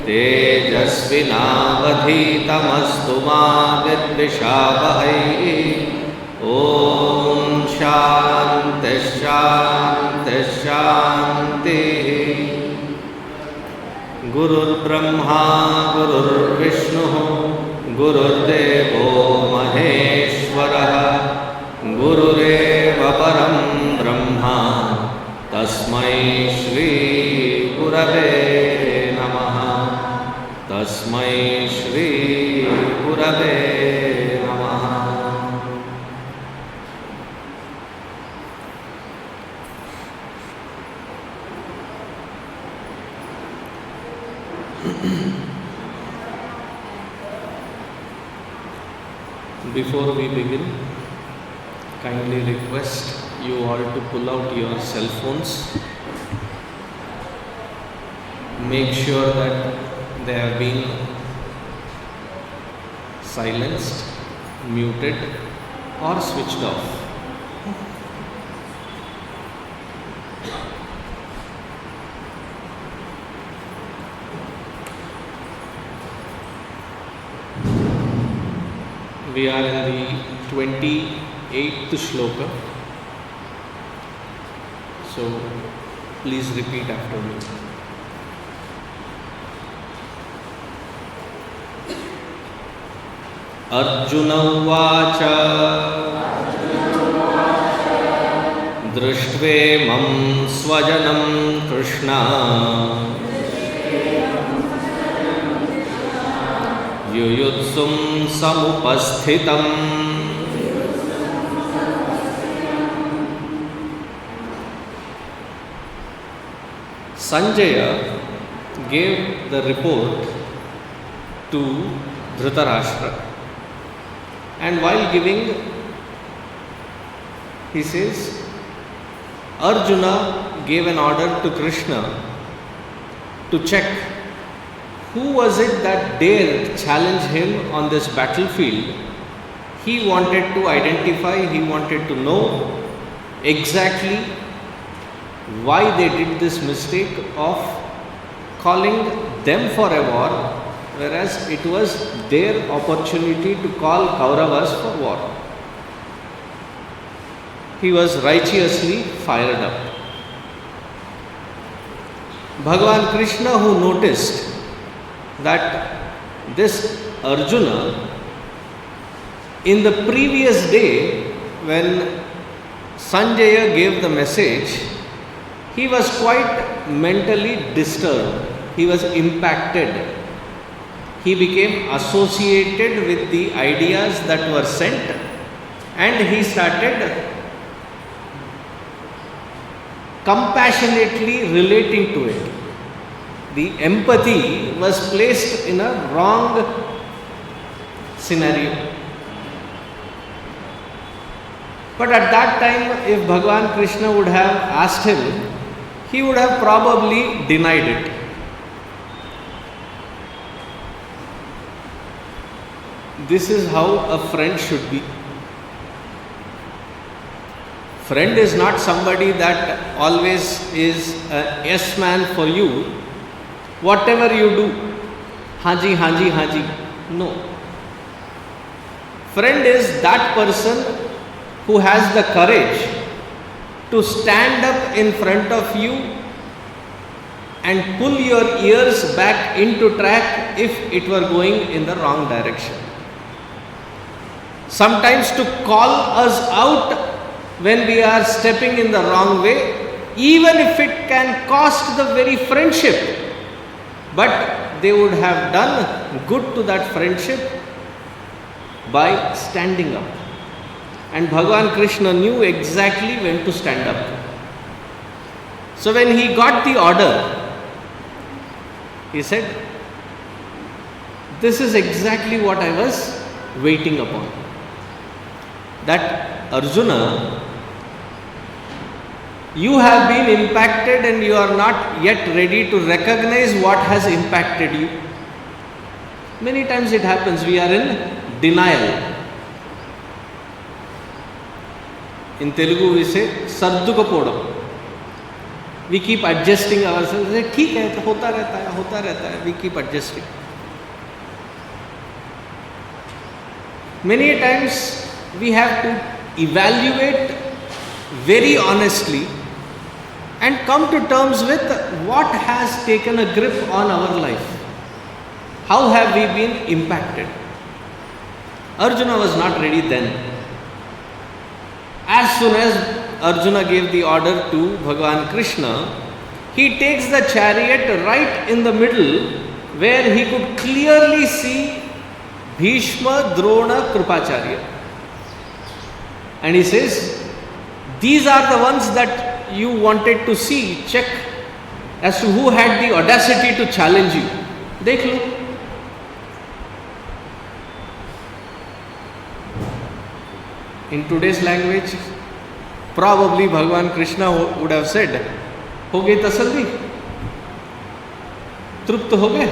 तेजस्विनावधीतमस्तु मा विद्विषावहै। ॐ शान्ति शान्ति शान्तिः। गुरुर्ब्रह्मा गुरुर्विष्णुः गुरुर्देवो महेश्वरः गुरुरेव परं ब्रह्मा तस्मै श्री गुरवे नमः। तस्मै श्री गुरवे नमः। Before we begin, kindly request you all to pull out your cell phones. Make sure that they have been silenced, muted or switched off. We are in the 28th shloka. So please repeat after me. Arjuna uvacha drishtvaimam svajanam Krishna yuyutsum samupasthitam. Sanjaya gave the report to Dhritarashtra, and while giving, he says, Arjuna gave an order to Krishna to check who was it that dared challenge him on this battlefield. He wanted to identify, he wanted to know exactly why they did this mistake of calling them for a war, whereas it was their opportunity to call Kauravas for war. He was righteously fired up. Bhagavan Krishna, who noticed that this Arjuna, in the previous day when Sanjaya gave the message, he was quite mentally disturbed. He was impacted. He became associated with the ideas that were sent, and he started compassionately relating to it. The empathy was placed in a wrong scenario. But at that time, if Bhagavan Krishna would have asked him, he would have probably denied it. This is how a friend should be. Friend is not somebody that always is a yes man for you. Whatever you do, haji, haji, haji. No. Friend is that person who has the courage to stand up in front of you and pull your ears back into track if it were going in the wrong direction. Sometimes to call us out when we are stepping in the wrong way, even if it can cost the very friendship. But they would have done good to that friendship by standing up. And Bhagavan Krishna knew exactly when to stand up. So when he got the order, he said, this is exactly what I was waiting upon. That Arjuna, you have been impacted and you are not yet ready to recognize what has impacted you. Many times it happens, we are in denial. In Telugu we say, Sardukapoda. We keep adjusting ourselves. ठीक है, तो होता रहता है. We keep adjusting. Many times we have to evaluate very honestly and come to terms with what has taken a grip on our life. How have we been impacted? Arjuna was not ready then. As soon as Arjuna gave the order to Bhagavan Krishna, he takes the chariot right in the middle where he could clearly see Bhishma, Drona, Kripacharya. And he says, these are the ones that you wanted to see, check as to who had the audacity to challenge you. Dekh lo. In today's language, probably Bhagavan Krishna would have said, हो गई तसल्ली, तृप्त हो गए.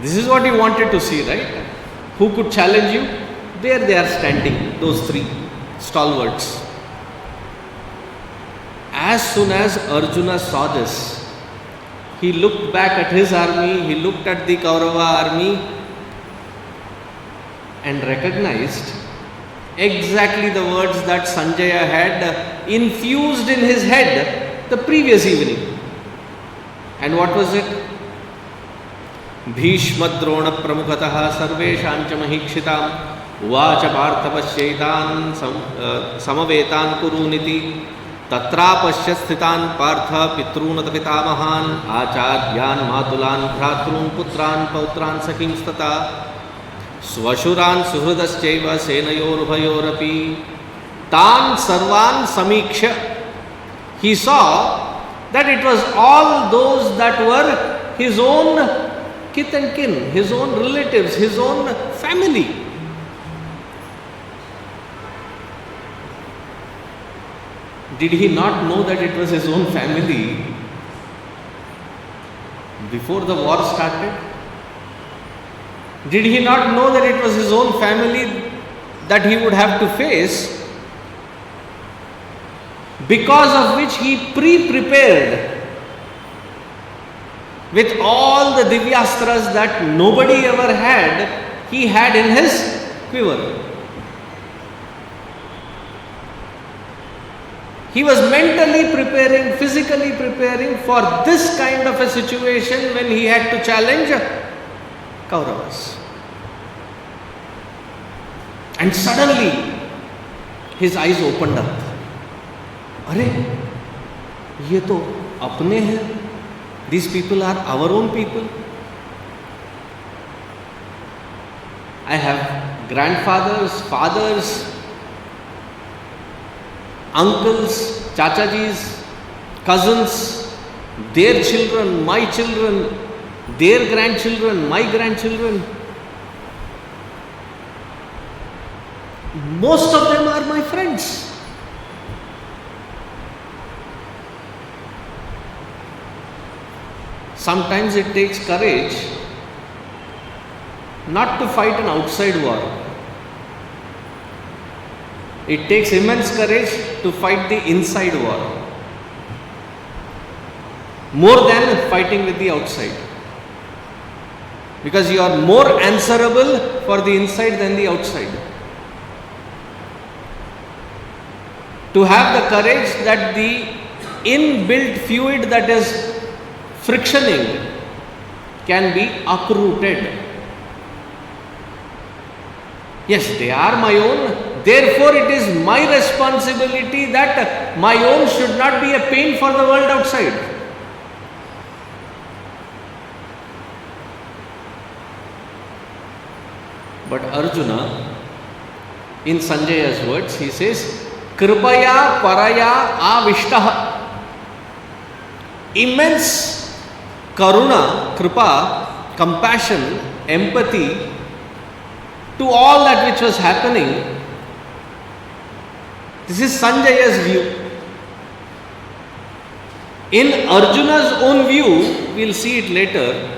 This is what you wanted to see, right? Who could challenge you? There they are standing, those three stalwarts. As soon as Arjuna saw this, he looked back at his army, he looked at the Kaurava army and recognized exactly the words that Sanjaya had infused in his head the previous evening. And what was it? Bhishma Drona Pramukataha Sarvesham Chamahikshita Uvacha Partha Pasyaitan Samavetan Kuruniti Tatra Pasyasthitan Partha Pitrunata Pitamahan Acharyan Matulan Bhratrun Putran Pautran Sakimstata Swashuran Suhrudaschaiva Senayor Bhayorapi Tan Sarvan Samiksha. He saw that it was all those that were his own kith and kin, his own relatives, his own family. Did he not know that it was his own family before the war started? Did he not know that it was his own family that he would have to face, because of which he pre-prepared with all the divyastras that nobody ever had, he had in his quiver. He was mentally preparing, physically preparing for this kind of a situation when he had to challenge Kauravas. And suddenly his eyes opened up. अरे ये तो अपने हैं. These people are our own people. I have grandfathers, fathers, uncles, chachajis, cousins, their children, my children, their grandchildren, my grandchildren. Most of them are my friends. Sometimes it takes courage not to fight an outside war. It takes immense courage to fight the inside war, more than fighting with the outside. Because you are more answerable for the inside than the outside. To have the courage that the inbuilt fluid that is frictioning can be uprooted. Yes, they are my own. Therefore, it is my responsibility that my own should not be a pain for the world outside. But Arjuna, in Sanjaya's words, he says, Kripaya paraya avishtaha. Immense karuna, kripa, compassion, empathy to all that which was happening. This is Sanjaya's view. In Arjuna's own view, we'll see it later,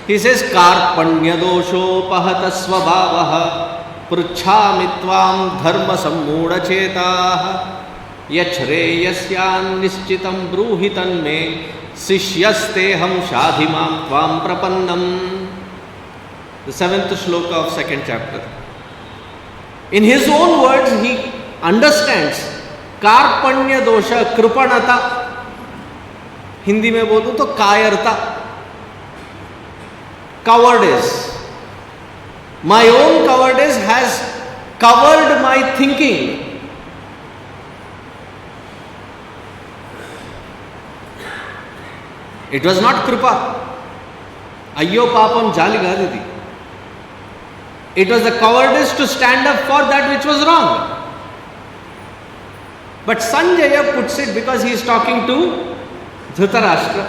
he says, Karpanya dosho pahata svabhavaha pruchhami tvam dharma sammuda chetah yachreyasyan nischitam bruhitan me sishyasteham shadhimam tvam prapannam. The 7th shloka of 2nd chapter. In his own words, he understands Karpanya dosha, kripanata. Hindi mein bolu to kayarta. Cowardice. My own cowardice has covered my thinking. It was not kripa. Ayyo papam jali gadidi. It was the cowardice to stand up for that which was wrong. But Sanjaya puts it, because he is talking to Dhritarashtra,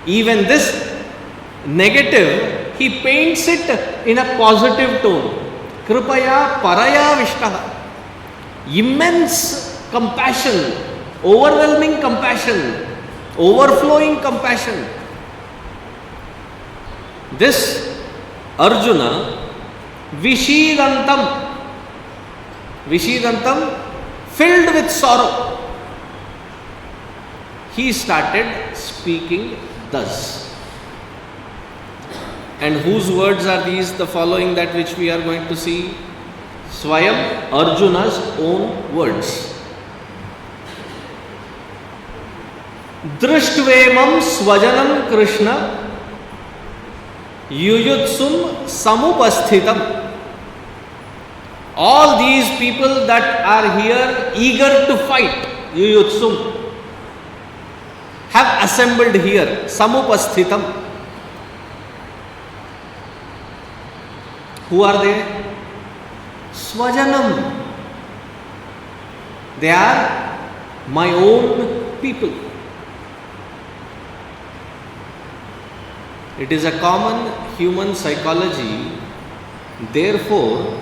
even this negative, he paints it in a positive tone. Kripaya paraya vishtaha. Immense compassion, overwhelming compassion, overflowing compassion. This Arjuna, Vishidantam, filled with sorrow, he started speaking thus. And whose words are these? The following, that which we are going to see. Swayam, Arjuna's own words. Drishtvemam swajanam Krishna Yuyutsum samupasthitam. All these people that are here eager to fight, Yuyutsum, have assembled here, samupasthitam. Who are they? Swajanam. They are my own people. It is a common human psychology. Therefore,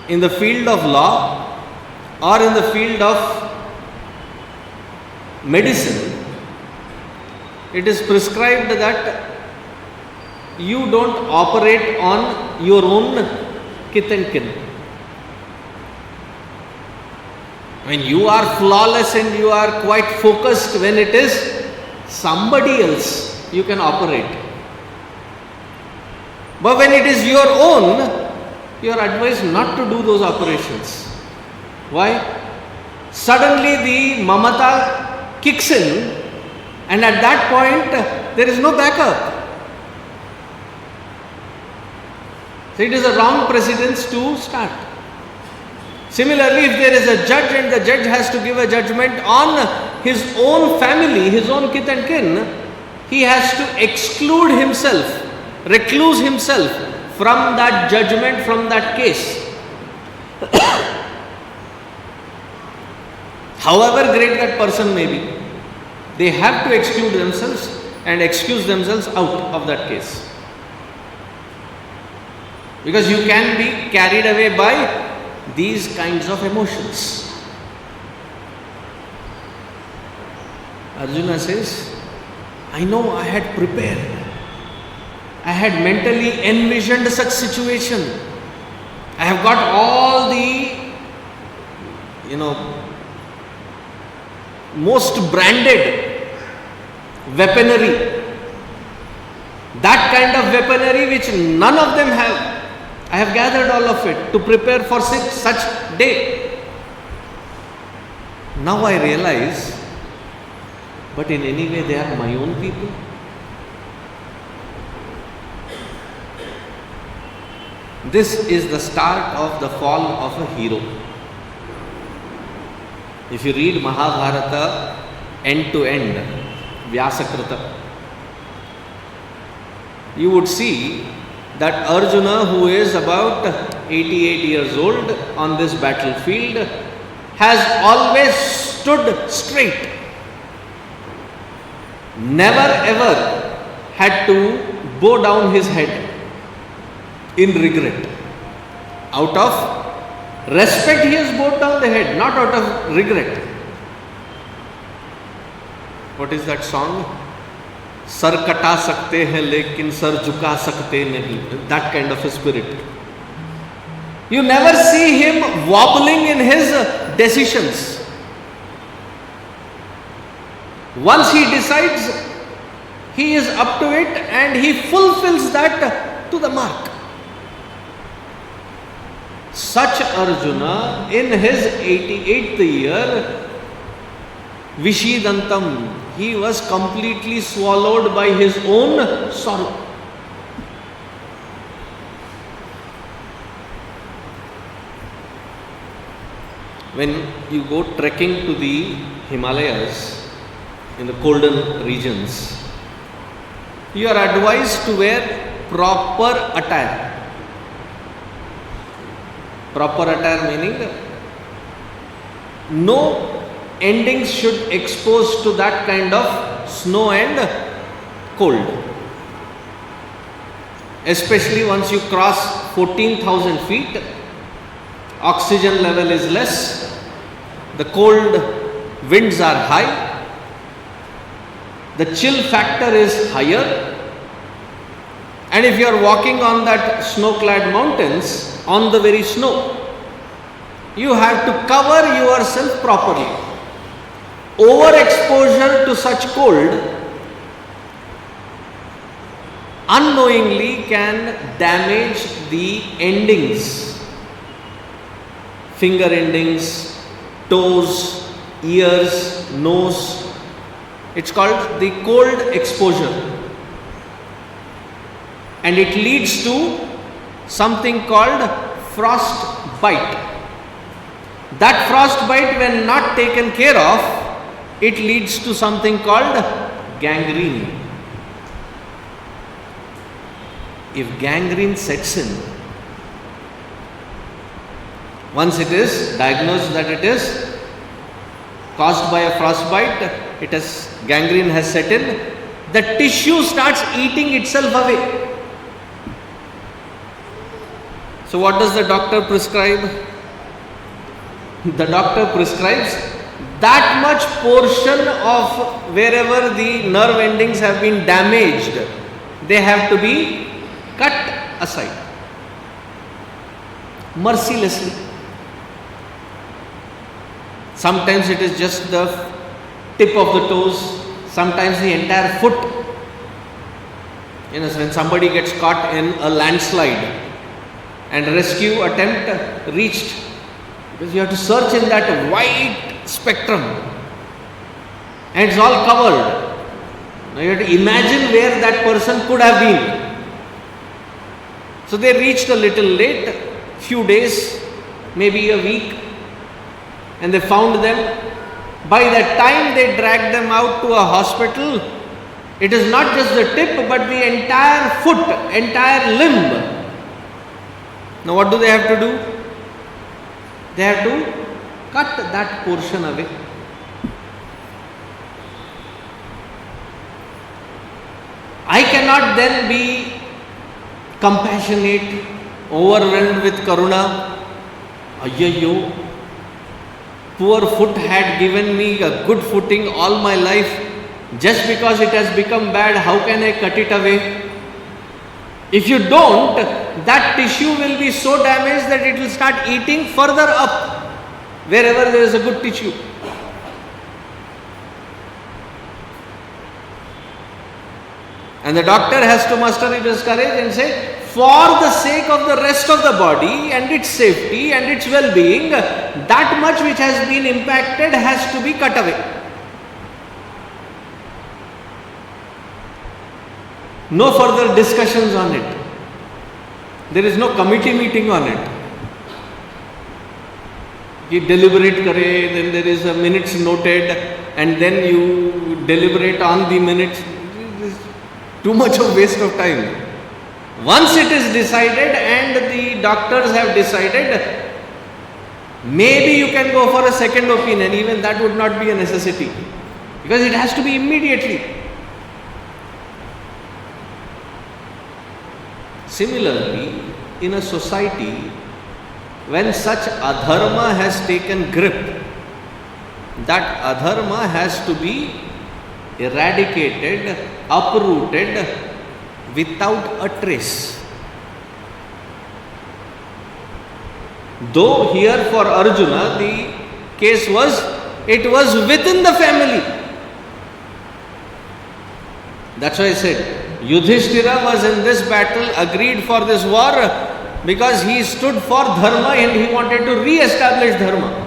in the field of law or in the field of medicine, it is prescribed that you don't operate on your own kith and kin. When you are flawless and you are quite focused, when it is somebody else, you can operate. But when it is your own, you are advised not to do those operations. Why? Suddenly the mamata kicks in, and at that point there is no backup. So it is a wrong precedence to start. Similarly, if there is a judge and the judge has to give a judgment on his own family, his own kith and kin, he has to exclude himself, recluse himself from that judgment, from that case. However great that person may be, they have to exclude themselves and excuse themselves out of that case. Because you can be carried away by these kinds of emotions. Arjuna says, I know I had prepared. I had mentally envisioned such situation. I have got all the, most branded weaponry. That kind of weaponry which none of them have. I have gathered all of it to prepare for such day. Now I realize, but in any way they are my own people. This is the start of the fall of a hero. If you read Mahabharata end to end, Vyasakrita, you would see that Arjuna, who is about 88 years old on this battlefield, has always stood straight. Never ever had to bow down his head in regret. Out of respect he has bowed down the head, not out of regret. What is that song? Sar kata sakte hain lekin sar jhuka sakte nahi. That kind of a spirit. You never see him wobbling in his decisions. Once he decides, he is up to it and he fulfills that to the mark. Such Arjuna, in his 88th year, Vishidantam, he was completely swallowed by his own sorrow. When you go trekking to the Himalayas, in the colder regions, you are advised to wear proper attire. Proper attire meaning no endings should expose to that kind of snow and cold. Especially once you cross 14,000 feet, oxygen level is less, the cold winds are high, the chill factor is higher, and if you are walking on that snow-clad mountains, on the very snow, you have to cover yourself properly. Overexposure to such cold unknowingly can damage the endings, finger endings, toes, ears, nose. It's called the cold exposure, and it leads to something called frostbite. That frostbite, when not taken care of, it leads to something called gangrene. If gangrene sets in, once it is diagnosed that it is caused by a frostbite, gangrene has set in, the tissue starts eating itself away. So what does the doctor prescribe? The doctor prescribes that much portion of wherever the nerve endings have been damaged, they have to be cut aside mercilessly. Sometimes it is just the tip of the toes, sometimes the entire foot. When somebody gets caught in a landslide and rescue attempt reached, because you have to search in that wide spectrum and it's all covered. Now you have to imagine where that person could have been. So they reached a little late, few days, maybe a week, and they found them. By the time they dragged them out to a hospital, it is not just the tip but the entire foot, entire limb. Now what do they have to do? They have to cut that portion away. I cannot then be compassionate, overwhelmed with karuna. Ayyayyo, poor foot had given me a good footing all my life. Just because it has become bad, how can I cut it away? If you don't, that tissue will be so damaged that it will start eating further up wherever there is a good tissue. And the doctor has to muster his courage and say, for the sake of the rest of the body and its safety and its well-being, that much which has been impacted has to be cut away. No further discussions on it. There is no committee meeting on it. You deliberate kare, then there is a minutes noted, and then you deliberate on the minutes. Too much of waste of time. Once it is decided and the doctors have decided, maybe you can go for a second opinion. Even that would not be a necessity, because it has to be immediately. Similarly, in a society, when such adharma has taken grip, that adharma has to be eradicated, uprooted without a trace. Though here for Arjuna the case was, it was within the family. That's why I said, Yudhishthira was in this battle, agreed for this war, because he stood for dharma and he wanted to re-establish dharma.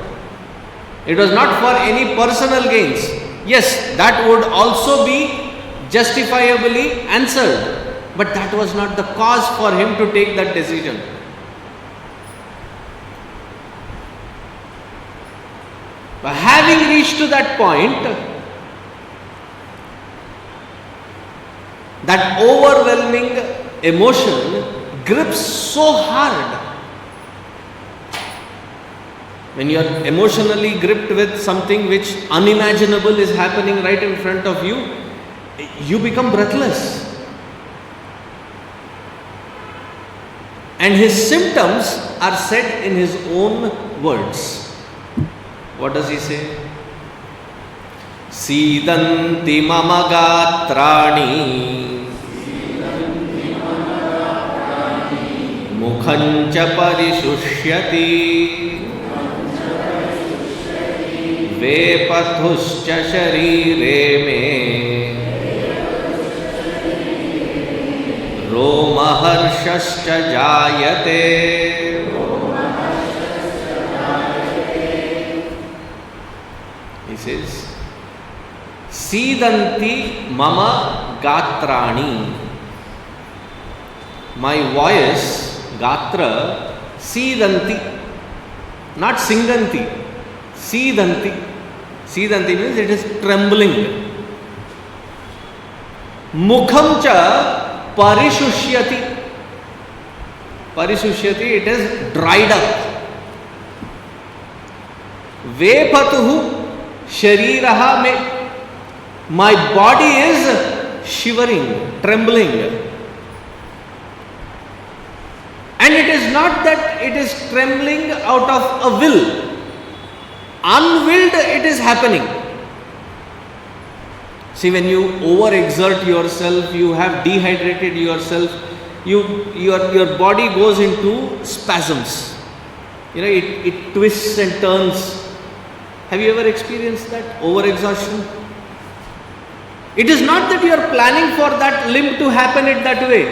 It was not for any personal gains. Yes, that would also be justifiably answered, but that was not the cause for him to take that decision. But having reached to that point, that overwhelming emotion grips so hard. When you are emotionally gripped with something which unimaginable is happening right in front of you, you become breathless. And his symptoms are said in his own words. What does he say? Sidanti mama gatrani mukhancha parishushyati vepathuscha sharire me romaharshascha jayate. He says, Sidanti mama gatrani. My voice, gatra, sidanti, not singanti, sidanti. Sidanti means it is trembling. Mukham cha parishushyati. Parishushyati, it is dried up. Vepatuhu shariraha me. My body is shivering, trembling. And it is not that it is trembling out of a will. Unwilled it is happening. See, when you overexert yourself, you have dehydrated yourself, your body goes into spasms. It twists and turns. Have you ever experienced that? Overexhaustion? It is not that you are planning for that limb to happen it that way.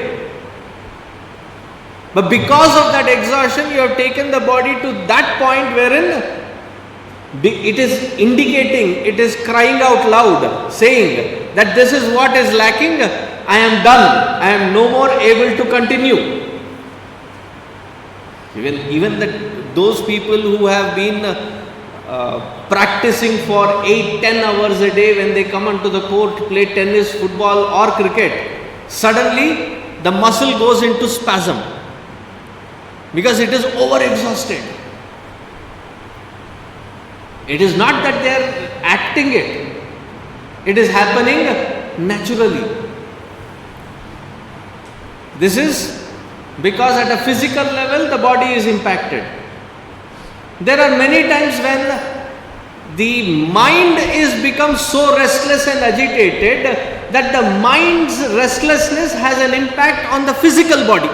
But because of that exhaustion, you have taken the body to that point wherein it is indicating, it is crying out loud, saying that this is what is lacking, I am done, I am no more able to continue. Even those people who have been practicing for 8-10 hours a day, when they come onto the court, play tennis, football or cricket, suddenly the muscle goes into spasm because it is overexhausted. It is not that they are acting it. It is happening naturally. This is because at a physical level the body is impacted. There are many times when the mind is become so restless and agitated that the mind's restlessness has an impact on the physical body.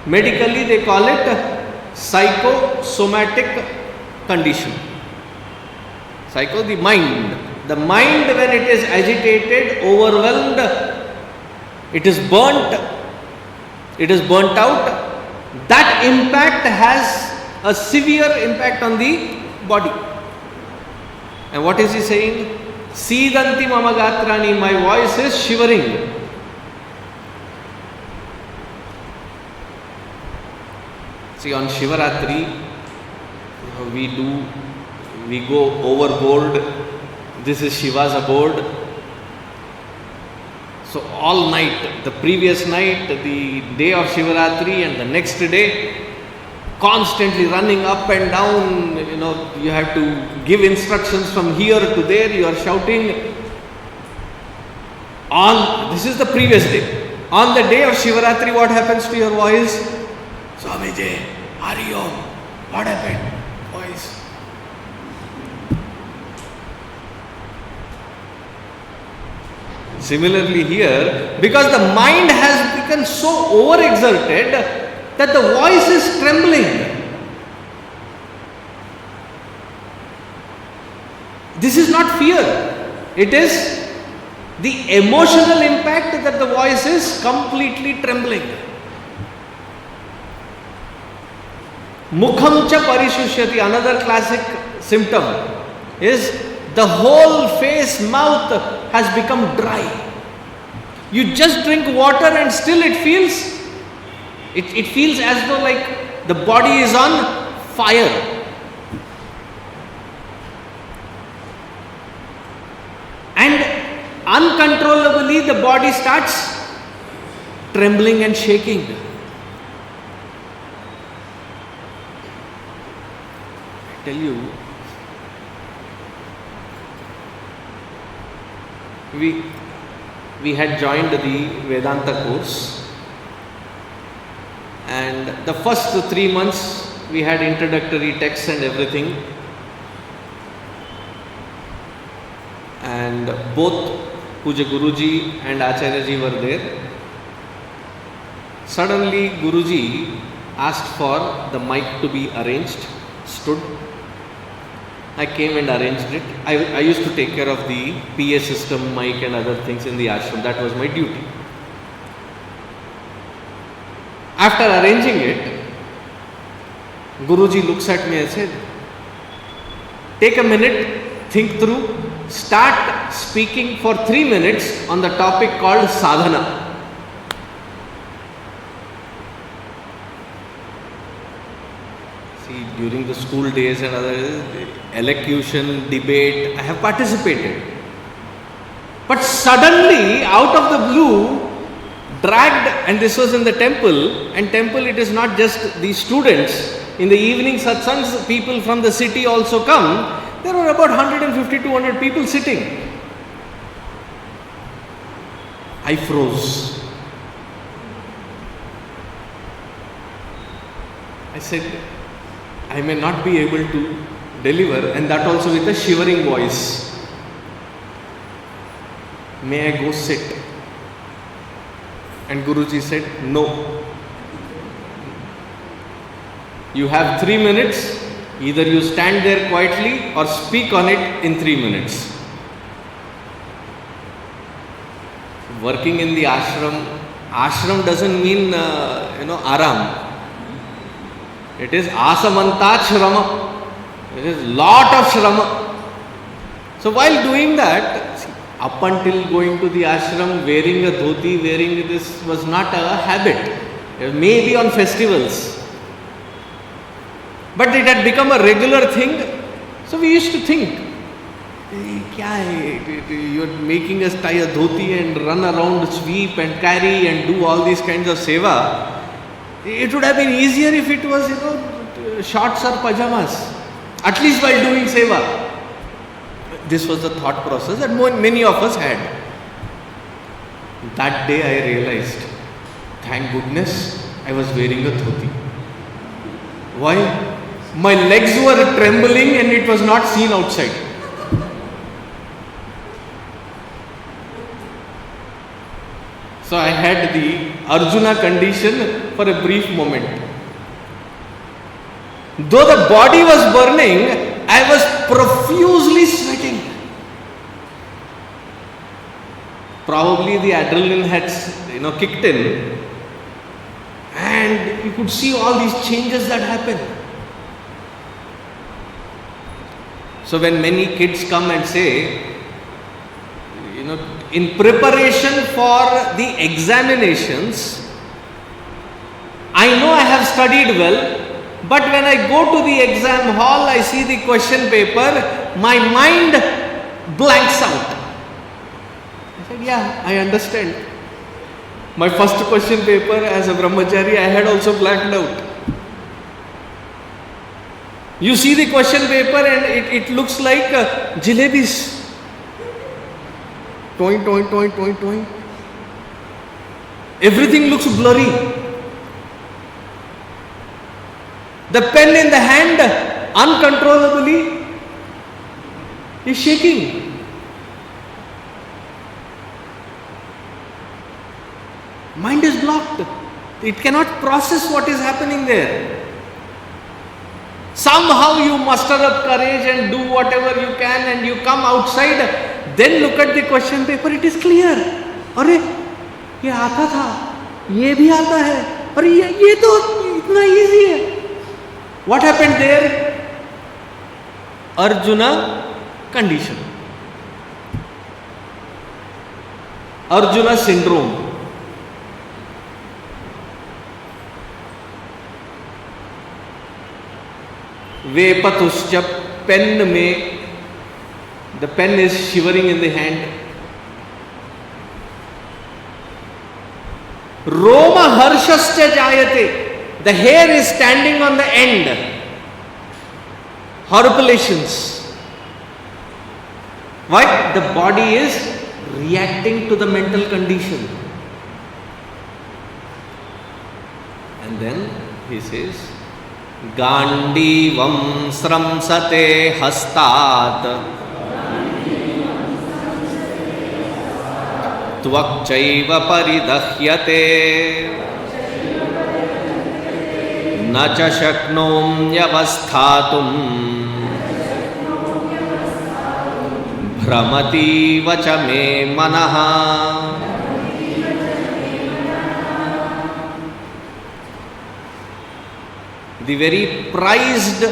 Medically they call it psychosomatic condition. Psycho, the mind. The mind, when it is agitated, overwhelmed, it is burnt out. That impact has a severe impact on the body. And what is he saying? Sidanti mama gatrani, my voice is shivering. See, on Shivaratri, we go overboard. This is Shiva's abode. So all night, the previous night, the day of Shivaratri and the next day, constantly running up and down, you have to give instructions from here to there, you are shouting. This is the previous day. On the day of Shivaratri, what happens to your voice? Swamiji, Hari Om. What happened? Voice. Similarly here, because the mind has become so overexerted that the voice is trembling. This is not fear. It is the emotional impact that the voice is completely trembling. Mukham cha parishusyati, another classic symptom, is the whole face, mouth has become dry. You just drink water and still it feels as though like the body is on fire. And uncontrollably the body starts trembling and shaking. I tell you, we had joined the Vedanta course, and the first 3 months we had introductory texts and everything, and both Puja Guruji and Acharyaji were there. Suddenly Guruji asked for the mic to be arranged, stood. I came and arranged it. I used to take care of the PA system, mic and other things in the ashram. That was my duty. After arranging it, Guruji looks at me and said, take a minute, think through, start speaking for 3 minutes on the topic called sadhana. See, during the school days and other elocution, debate, I have participated. But suddenly, out of the blue, dragged, and this was in the temple, and temple it is not just the students. In the evening satsangs, people from the city also come. There were about 150-200 people sitting. I froze. I said, I may not be able to deliver, and that also with a shivering voice. May I go sit? And Guruji said, no. You have 3 minutes. Either you stand there quietly or speak on it in 3 minutes. Working in the ashram doesn't mean, aram. It is asamantat shrama. It is lot of shrama. So while doing that, up until going to the ashram, wearing a dhoti, wearing this was not a habit. Maybe on festivals. But it had become a regular thing. So we used to think, you're making us tie a dhoti and run around, sweep and carry and do all these kinds of seva. It would have been easier if it was, shorts or pajamas. At least while doing seva. This was the thought process that many of us had. That day I realized, thank goodness I was wearing a dhoti. Why? My legs were trembling and it was not seen outside. So I had the Arjuna condition for a brief moment. Though the body was burning, I was profusely sweating. Probably the adrenaline had, kicked in, and you could see all these changes that happen. So when many kids come and say, in preparation for the examinations, I know I have studied well, but when I go to the exam hall, I see the question paper, my mind blanks out. I said, yeah, I understand. My first question paper as a brahmachari, I had also blanked out. You see the question paper and it looks like jalebis. Toing, toing, toing, toing, toing. Everything looks blurry. The pen in the hand uncontrollably is shaking. Mind is blocked. It cannot process what is happening there. Somehow you muster up courage and do whatever you can and you come outside. Then look at the question paper, it is clear. अरे ये आता था, ये भी आता है, अरे ये तो इतना easy है. What happened there? Arjuna condition. Arjuna syndrome. Vepatuscha, pen में, the pen is shivering in the hand. Roma harshascha jayate, the hair is standing on the end. Horripilations. Why? The body is reacting to the mental condition. And then he says, Gandivam sramsate hastat tvakchaiva paridahyate na cha shaknomyavasthatum भ्रमति वच मे मनः. The very prized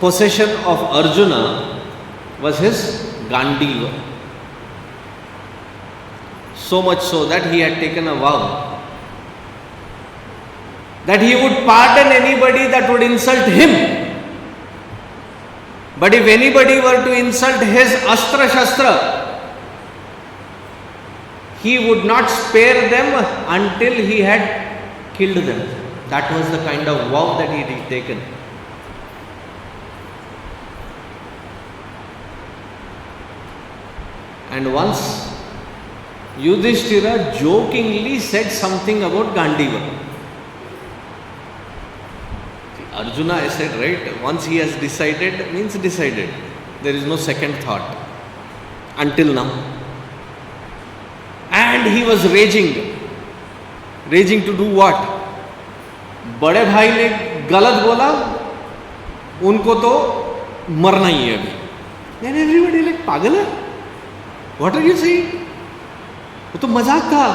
possession of Arjuna was his Gandiva. So much so that he had taken a vow that he would pardon anybody that would insult him. But if anybody were to insult his Astra Shastra, he would not spare them until he had killed them. That was the kind of vow that he had taken. And once Yudhishthira jokingly said something about Gandiva. Arjuna, I said, right, once he has decided, means decided. There is no second thought. Until now. And he was raging. Raging to do what? बड़े भाई ने गलत बोला, उनको तो मरना ही है अभी. Then everybody like, पागल है? What are you saying? वो तो मजाक था.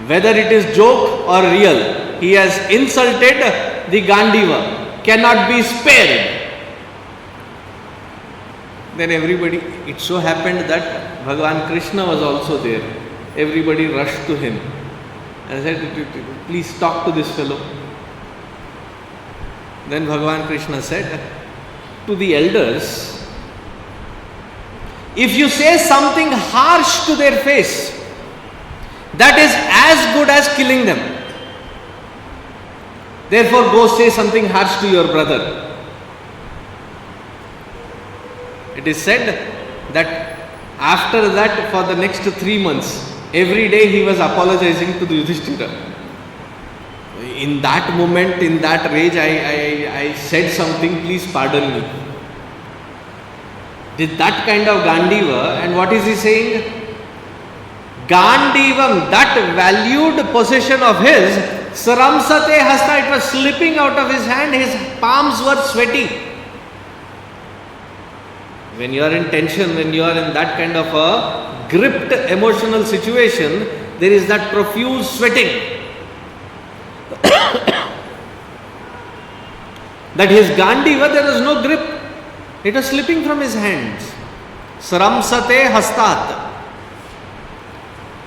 Whether it is joke or real, he has insulted the Gandiva, cannot be spared. Then everybody, it so happened that Bhagavan Krishna was also there. Everybody rushed to him and said, please talk to this fellow. Then Bhagavan Krishna said to the elders, if you say something harsh to their face, that is as good as killing them. Therefore, go say something harsh to your brother. It is said that after that, for the next 3 months, every day he was apologizing to the Yudhishthira. In that moment, in that rage, I said something, please pardon me. Did that kind of Gandiva, and what is he saying? Gandivam, that valued possession of his, Saramsate hasta, it was slipping out of his hand, his palms were sweaty. When you are in tension, when you are in that kind of a gripped emotional situation, there is that profuse sweating. That his Gandiva, there was no grip. It was slipping from his hands. Sramsate hastat.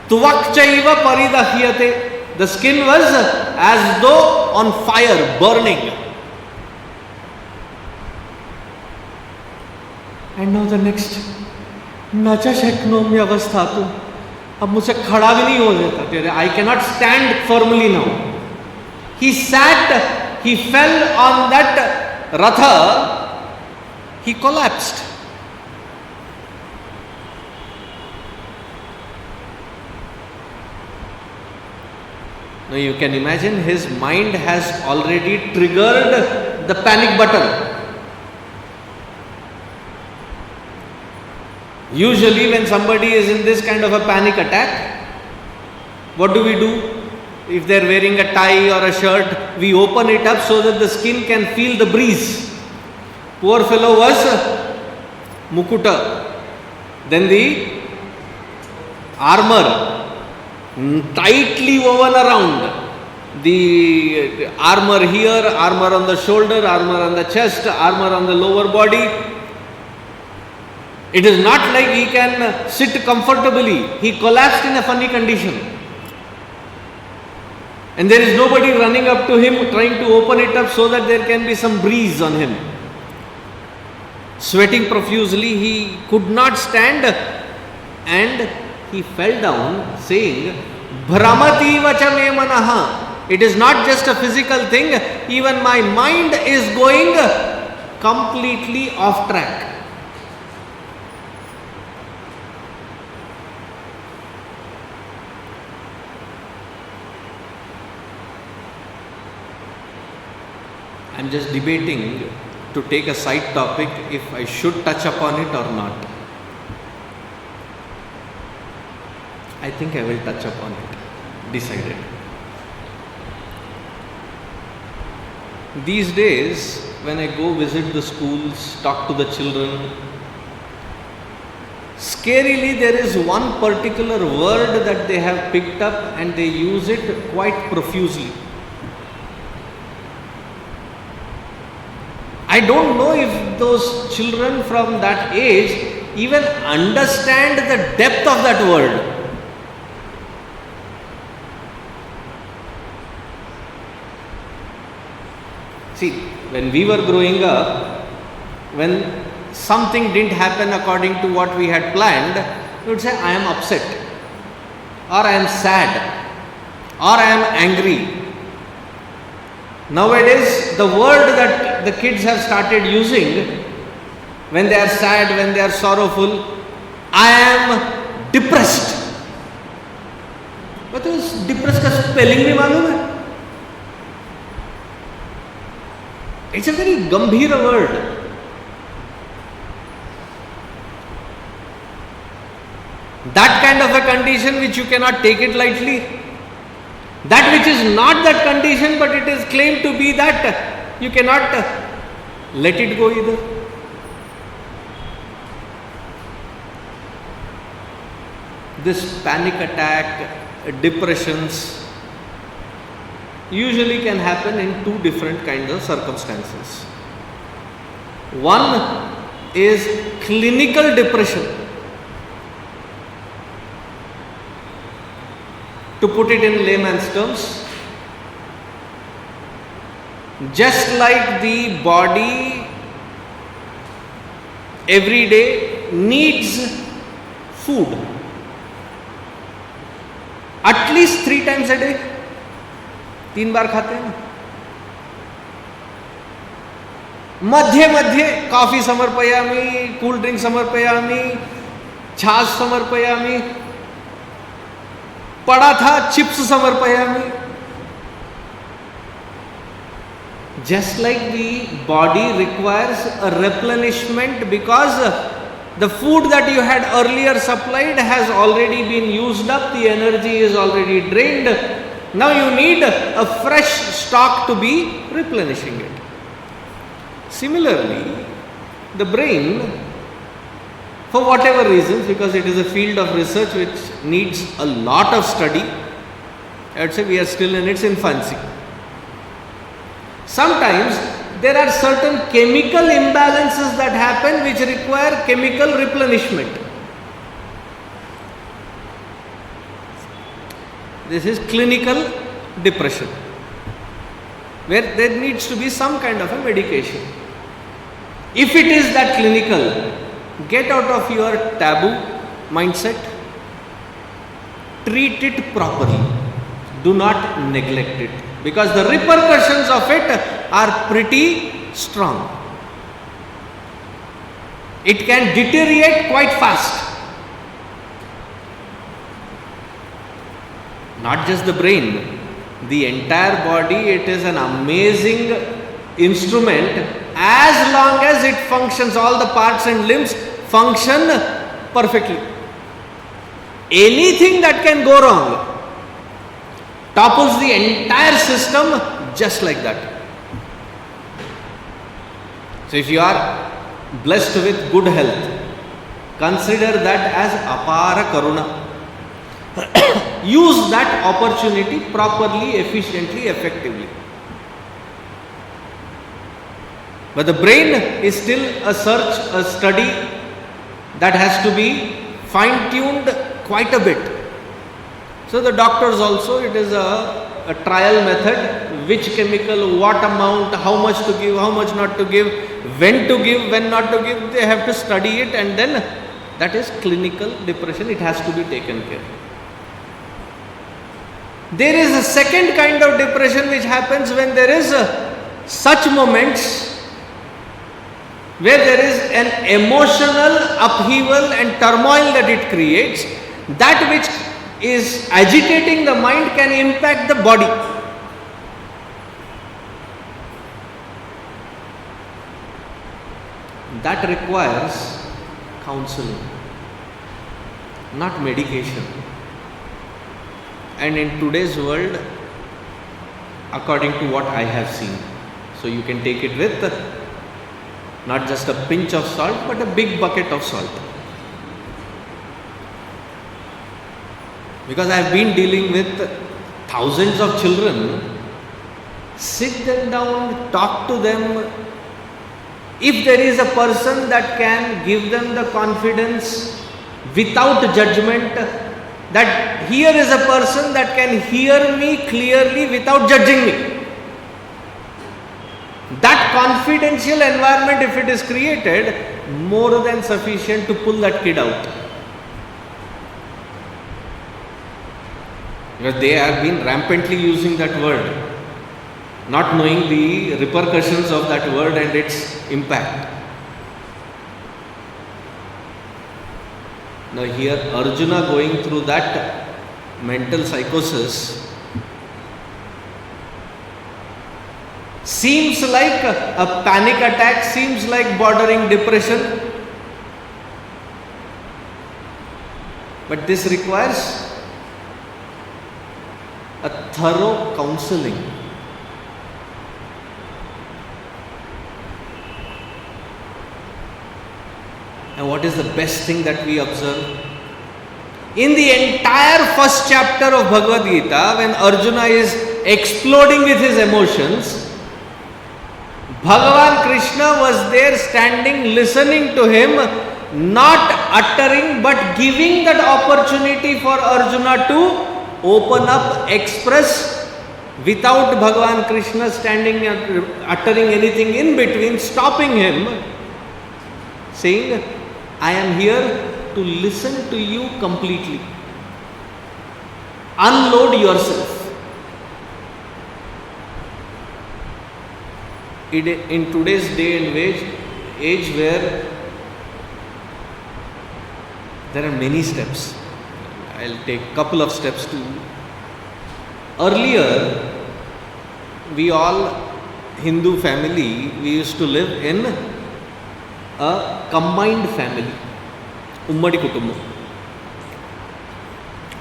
Tuvakchaiva paridahyate. The skin was as though on fire, burning. And now the next, nacha shaknomi avasthatu. अब मुझसे खड़ा भी नहीं हो जाता. I cannot stand firmly now. He sat, he fell on that ratha, he collapsed. Now you can imagine his mind has already triggered the panic button. Usually when somebody is in this kind of a panic attack, what do? If they are wearing a tie or a shirt, we open it up so that the skin can feel the breeze. Poor fellow was mukuta. Then the armor tightly woven around. The armor here, armor on the shoulder, armor on the chest, armor on the lower body. It is not like he can sit comfortably. He collapsed in a funny condition. And there is nobody running up to him trying to open it up so that there can be some breeze on him. Sweating profusely, he could not stand and he fell down saying, Bhramati vacha me manaha. It is not just a physical thing, even my mind is going completely off track. I am just debating to take a side topic if I should touch upon it or not. I think I will touch upon it. Decided. These days, when I go visit the schools, talk to the children, scarily there is one particular word that they have picked up and they use it quite profusely. I don't know if those children from that age even understand the depth of that word. See, when we were growing up, when something didn't happen according to what we had planned, we would say, I am upset, or I am sad, or I am angry. Nowadays, the word that the kids have started using when they are sad, when they are sorrowful, I am depressed. But is depressed ka spelling bhi malum hai? It's a very gambhira word. That kind of a condition which you cannot take it lightly. That which is not that condition, but it is claimed to be that, you cannot let it go either. This panic attack, depressions, usually can happen in two different kinds of circumstances. One is clinical depression. To put it in layman's terms, just like the body every day needs food, at least 3 times a day, 3 बार खाते हैं ना, मध्ये मध्ये coffee समर्पयामि, cool drink समर्पयामि, छाछ समर्पयामि, पड़ा था चिप्स समर्पयामि. Just like the body requires a replenishment because the food that you had earlier supplied has already been used up, the energy is already drained. Now you need a fresh stock to be replenishing it. Similarly, the brain for whatever reasons, because it is a field of research which needs a lot of study. I would say we are still in its infancy. Sometimes there are certain chemical imbalances that happen which require chemical replenishment. This is clinical depression, where there needs to be some kind of a medication. If it is that clinical, get out of your taboo mindset, treat it properly, do not neglect it, because the repercussions of it are pretty strong. It can deteriorate quite fast. Not just the brain, the entire body. It is an amazing instrument as long as it functions, all the parts and limbs function perfectly. Anything that can go wrong topples the entire system just like that. So if you are blessed with good health, consider that as apara karuna. Use that opportunity properly, efficiently, effectively. But the brain is still a search, a study that has to be fine-tuned quite a bit. So the doctors also, it is a trial method, which chemical, what amount, how much to give, how much not to give, when not to give, they have to study it, and then that is clinical depression, it has to be taken care of. There is a second kind of depression which happens when there is such moments where there is an emotional upheaval and turmoil that it creates, that which is agitating the mind can impact the body. That requires counseling, not medication. And in today's world, according to what I have seen, so you can take it with not just a pinch of salt, but a big bucket of salt. Because I have been dealing with thousands of children, sit them down, talk to them. If there is a person that can give them the confidence without judgment, that here is a person that can hear me clearly without judging me. That confidential environment, if it is created, more than sufficient to pull that kid out. Because they have been rampantly using that word, not knowing the repercussions of that word and its impact. Now here Arjuna going through that mental psychosis seems like a panic attack, seems like bordering depression, but this requires a thorough counseling. And what is the best thing that we observe? In the entire first chapter of Bhagavad Gita, when Arjuna is exploding with his emotions, Bhagavan Krishna was there standing, listening to him, not uttering but giving that opportunity for Arjuna to open up, express, without Bhagavan Krishna standing and uttering anything in between, stopping him, saying, I am here to listen to you completely. Unload yourself. In today's day and age where there are many steps, I'll take a couple of steps to. Earlier, we all, Hindu family, we used to live in a combined family, Ummadi Kutumbam.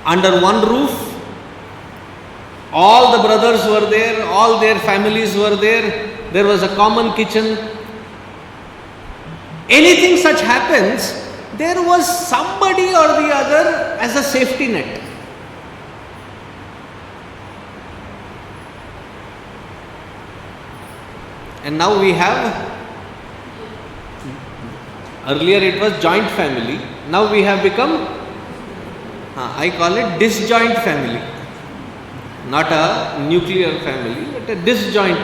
Under one roof, all the brothers were there, all their families were there, there was a common kitchen. Anything such happens, there was somebody or the other as a safety net. And now we have, earlier it was joint family, now we have become, I call it disjoint family. Not a nuclear family, but a disjoint,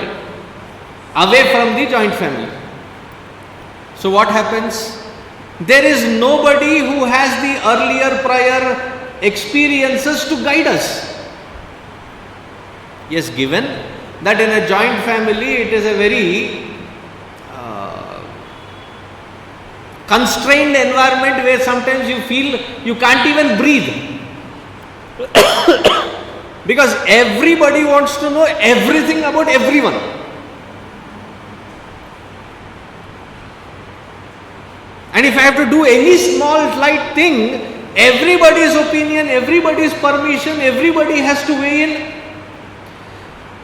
away from the joint family. So what happens? There is nobody who has the earlier prior experiences to guide us. Yes, given that in a joint family it is a very constrained environment where sometimes you feel you can't even breathe. Because everybody wants to know everything about everyone. And if I have to do any small slight thing, everybody's opinion, everybody's permission, everybody has to weigh in.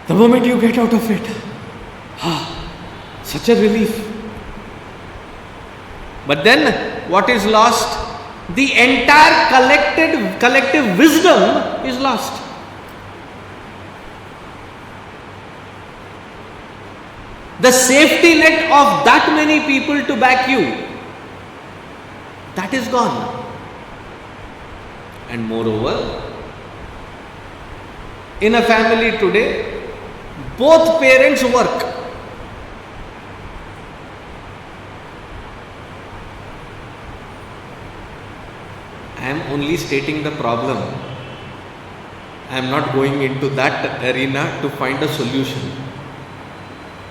The moment you get out of it, such a relief. But then what is lost? The entire collective wisdom is lost. The safety net of that many people to back you, that is gone. And moreover, in a family today, both parents work. I am only stating the problem. I am not going into that arena to find a solution.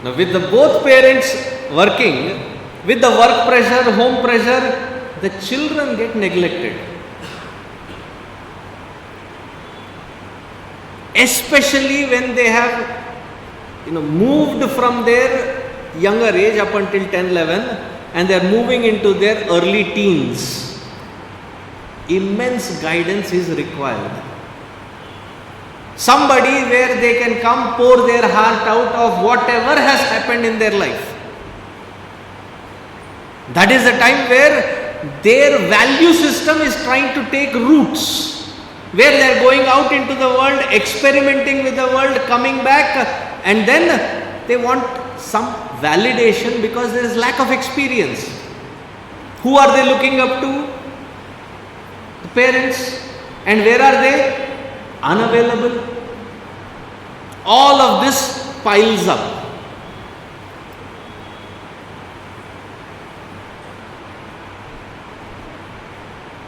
Now, with the both parents working, with the work pressure, home pressure, the children get neglected. Especially when they have moved from their younger age up until 10, 11 and they are moving into their early teens. Immense guidance is required. Somebody where they can come pour their heart out of whatever has happened in their life. That is the time where their value system is trying to take roots, where they are going out into the world, experimenting with the world, coming back, and then they want some validation because there is lack of experience. Who are they looking up to? The parents. And where are they? Unavailable. All of this piles up.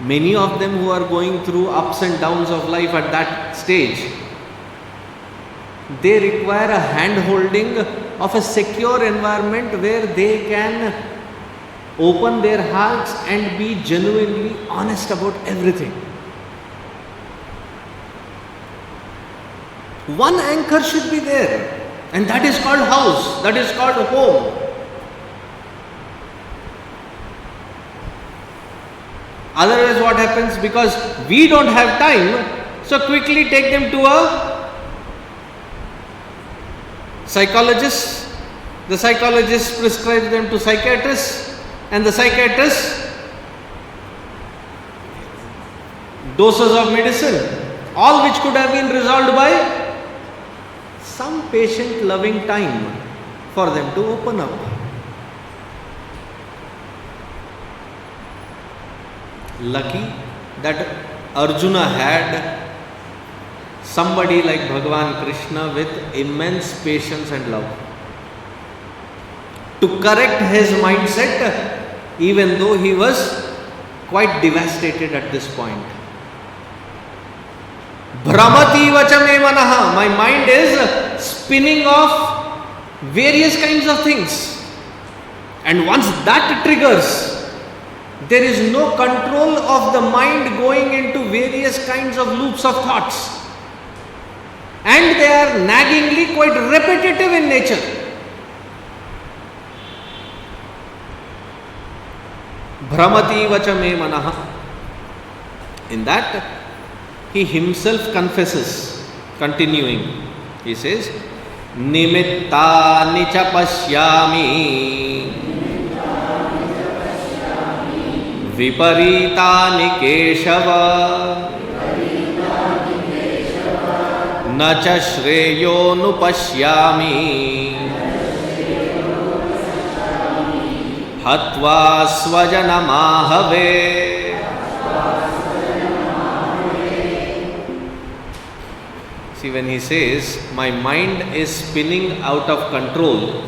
Many of them who are going through ups and downs of life at that stage, they require a hand-holding of a secure environment where they can open their hearts and be genuinely honest about everything. One anchor should be there, and that is called house, that is called home. Otherwise what happens? Because we don't have time, so quickly take them to a psychologist. The psychologist prescribes them to psychiatrists, and the psychiatrist doses of medicine, all which could have been resolved by some patient loving time for them to open up. Lucky that Arjuna had somebody like Bhagavan Krishna with immense patience and love to correct his mindset, even though he was quite devastated at this point. Bhramati vachame manaha. My mind is spinning off various kinds of things. And once that triggers, there is no control of the mind going into various kinds of loops of thoughts. And they are naggingly quite repetitive in nature. Bhramati vachame manaha. In that, he himself confesses, continuing, he says, Nimittani cha pashyami विपरीतानि Keshav न च श्रेयोनुपश्यामि हत्वा स्वजनमाहवे. See, when he says, my mind is spinning out of control,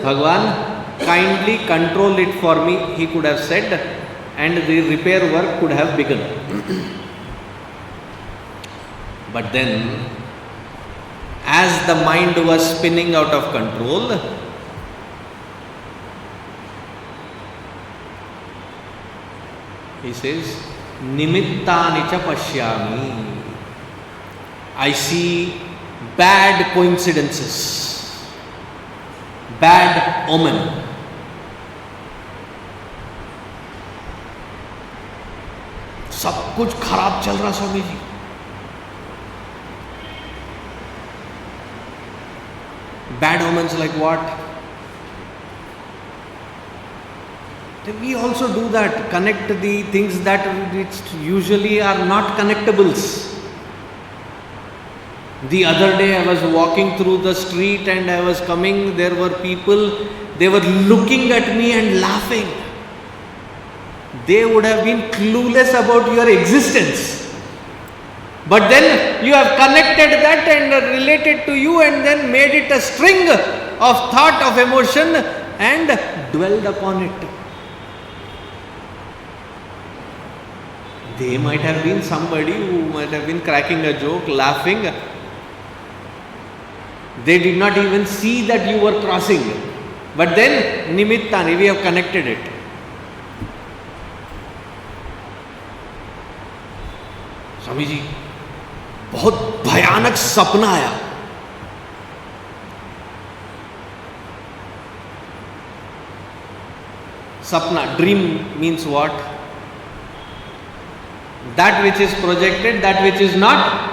Bhagavan, kindly control it for me, he could have said, and the repair work could have begun. But then, as the mind was spinning out of control, he says, nimittani cha pashyami. I see bad coincidences, bad omen. सब कुछ खराब चल रहा Swami ji. Bad omens like what? We also do that, connect the things that which usually are not connectables. The other day I was walking through the street and I was coming, there were people, they were looking at me and laughing. They would have been clueless about your existence. But then you have connected that and related to you and then made it a string of thought, of emotion and dwelled upon it. They might have been somebody who might have been cracking a joke, laughing. They did not even see that you were crossing. But then, nimittani, we have connected it. Swami ji, बहुत भयानक सपना आया. Sapna, dream means what? That which is projected, that which is not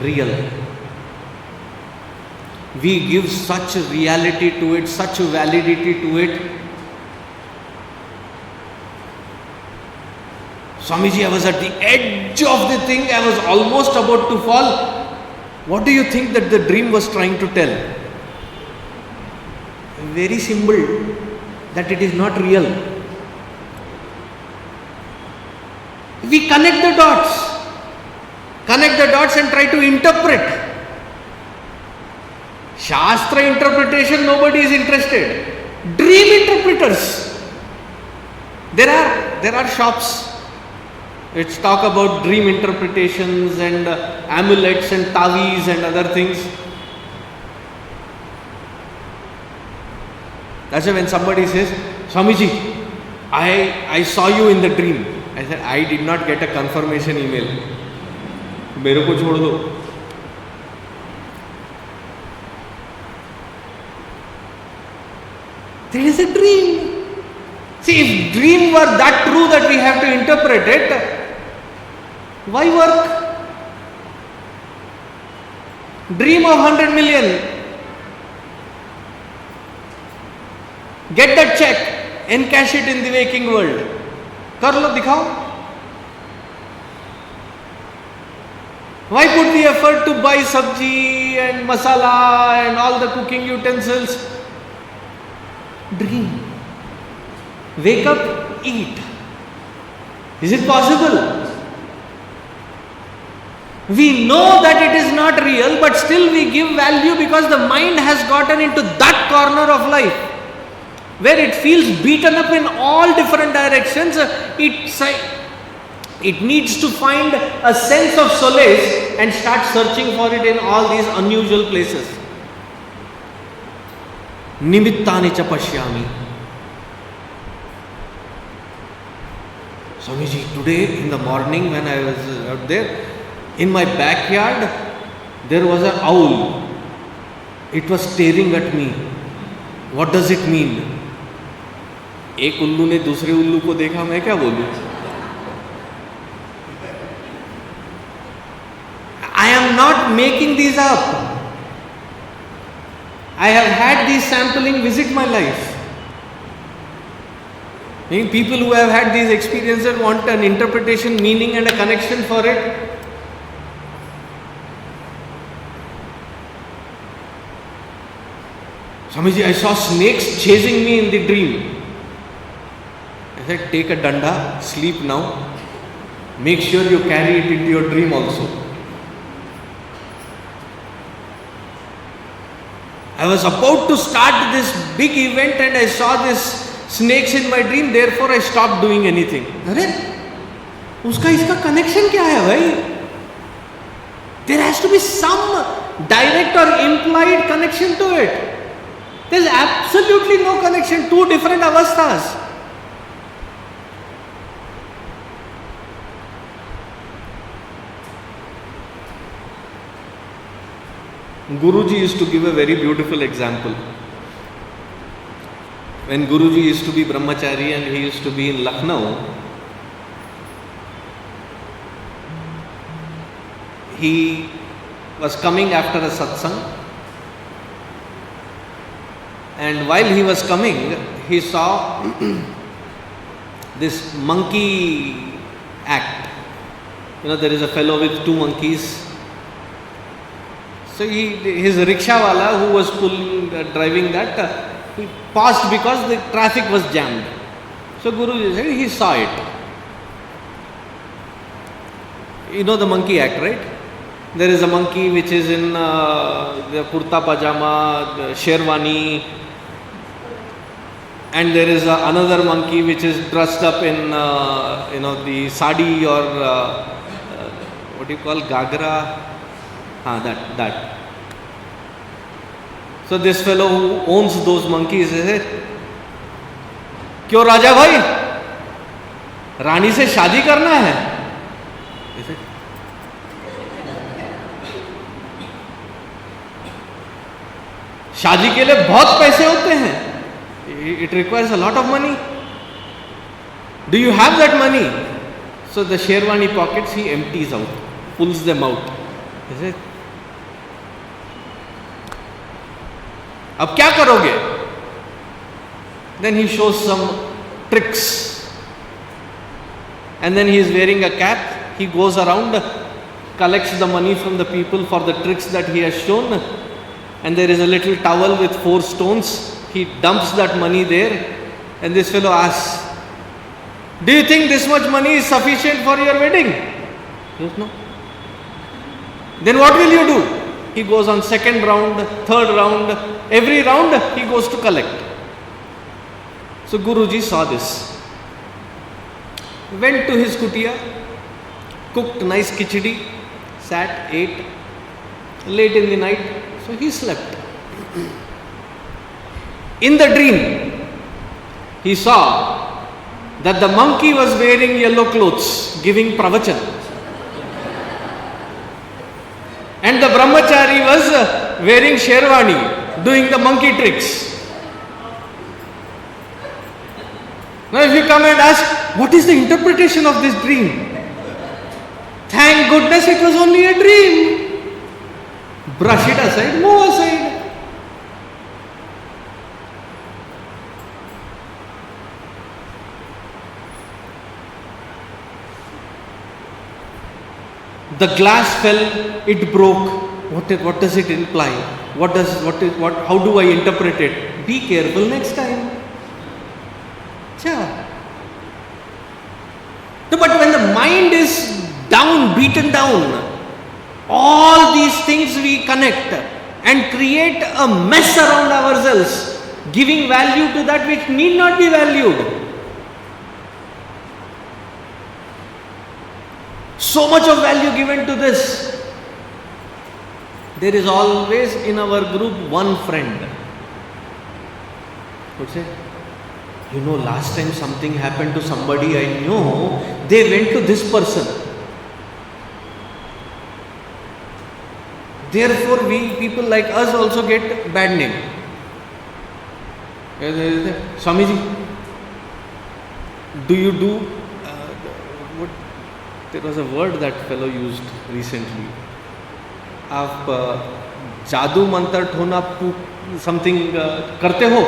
real. We give such reality to it, such validity to it. Swamiji, I was at the edge of the thing, I was almost about to fall. What do you think that the dream was trying to tell? Very simple, that it is not real. We connect the dots and try to interpret. Shastra interpretation, nobody is interested. Dream interpreters. There are shops which talk about dream interpretations and amulets and tavis and other things. That's why when somebody says, Swamiji, I saw you in the dream. I said, I did not get a confirmation email. मेरे को छोड़ दो. There is a dream. See, if dream were that true that we have to interpret it, why work? Dream of 100 million. Get that check, encash it in the waking world. कर लो, दिखाओ. Why put the effort to buy sabji and masala and all the cooking utensils? Dream. Wake up, eat. Is it possible? We know that it is not real, but still we give value because the mind has gotten into that corner of life where it feels beaten up in all different directions. It needs to find a sense of solace and start searching for it in all these unusual places. Nimittani cha pashyami. Swamiji, today in the morning when I was out there, in my backyard, there was an owl. It was staring at me. What does it mean? एक उल्लू ने दूसरे उल्लू को देखा, मैं क्या बोलूं? I am not making these up. I have had these sampling visit my life. People who have had these experiences want an interpretation, meaning and a connection for it. Swamiji, I saw snakes chasing me in the dream. I said, take a danda, sleep now. Make sure you carry it into your dream also. I was about to start this big event and I saw this snakes in my dream, therefore I stopped doing anything. अरे उसका इसका connection क्या है भाई? There has to be some direct or implied connection to it. There is absolutely no connection. Two different avasthas. Guruji used to give a very beautiful example. When Guruji used to be brahmachari and he used to be in Lucknow, he was coming after a satsang, and while he was coming, he saw this monkey act. There is a fellow with two monkeys. So his rickshaw wala who was driving that, he paused because the traffic was jammed. So Guruji said he saw it. You know the monkey act, right? There is a monkey which is in the kurta pajama, the sherwani, and there is another monkey which is dressed up in the sadi or what do you call, gagra? That. So this fellow who owns those monkeys says, क्यों राजा भाई, रानी से शादी करना है? शादी के लिए बहुत पैसे होते हैं. It requires a lot of money. Do you have that money? So the sherwani pockets he empties out, pulls them out. Is it? अब क्या करोगे? Then he shows some tricks, and then he is wearing a cap. He goes around, collects the money from the people for the tricks that he has shown, and there is a little towel with 4 stones. He dumps that money there, and this fellow asks, do you think this much money is sufficient for your wedding? He goes, no. Then what will you do? He goes on second round, third round, every round he goes to collect. So Guruji saw this. Went to his kutia, cooked nice khichdi, sat, ate. Late in the night, so he slept. In the dream, he saw that the monkey was wearing yellow clothes, giving pravachan. And the brahmachari was wearing sherwani, doing the monkey tricks. Now if you come and ask, what is the interpretation of this dream? Thank goodness it was only a dream. Brush it aside, move aside. The glass fell, it broke. What does it imply? How do I interpret it? Be careful next time. No, but when the mind is down, beaten down, all these things we connect and create a mess around ourselves, giving value to that which need not be valued. So much of value given to this. There is always in our group one friend. Would say, last time something happened to somebody I know, they went to this person. Therefore, people like us also get bad name. Swamiji, do you do there was a word that fellow used recently. आप जादू मंत्र ठोना something करते हो?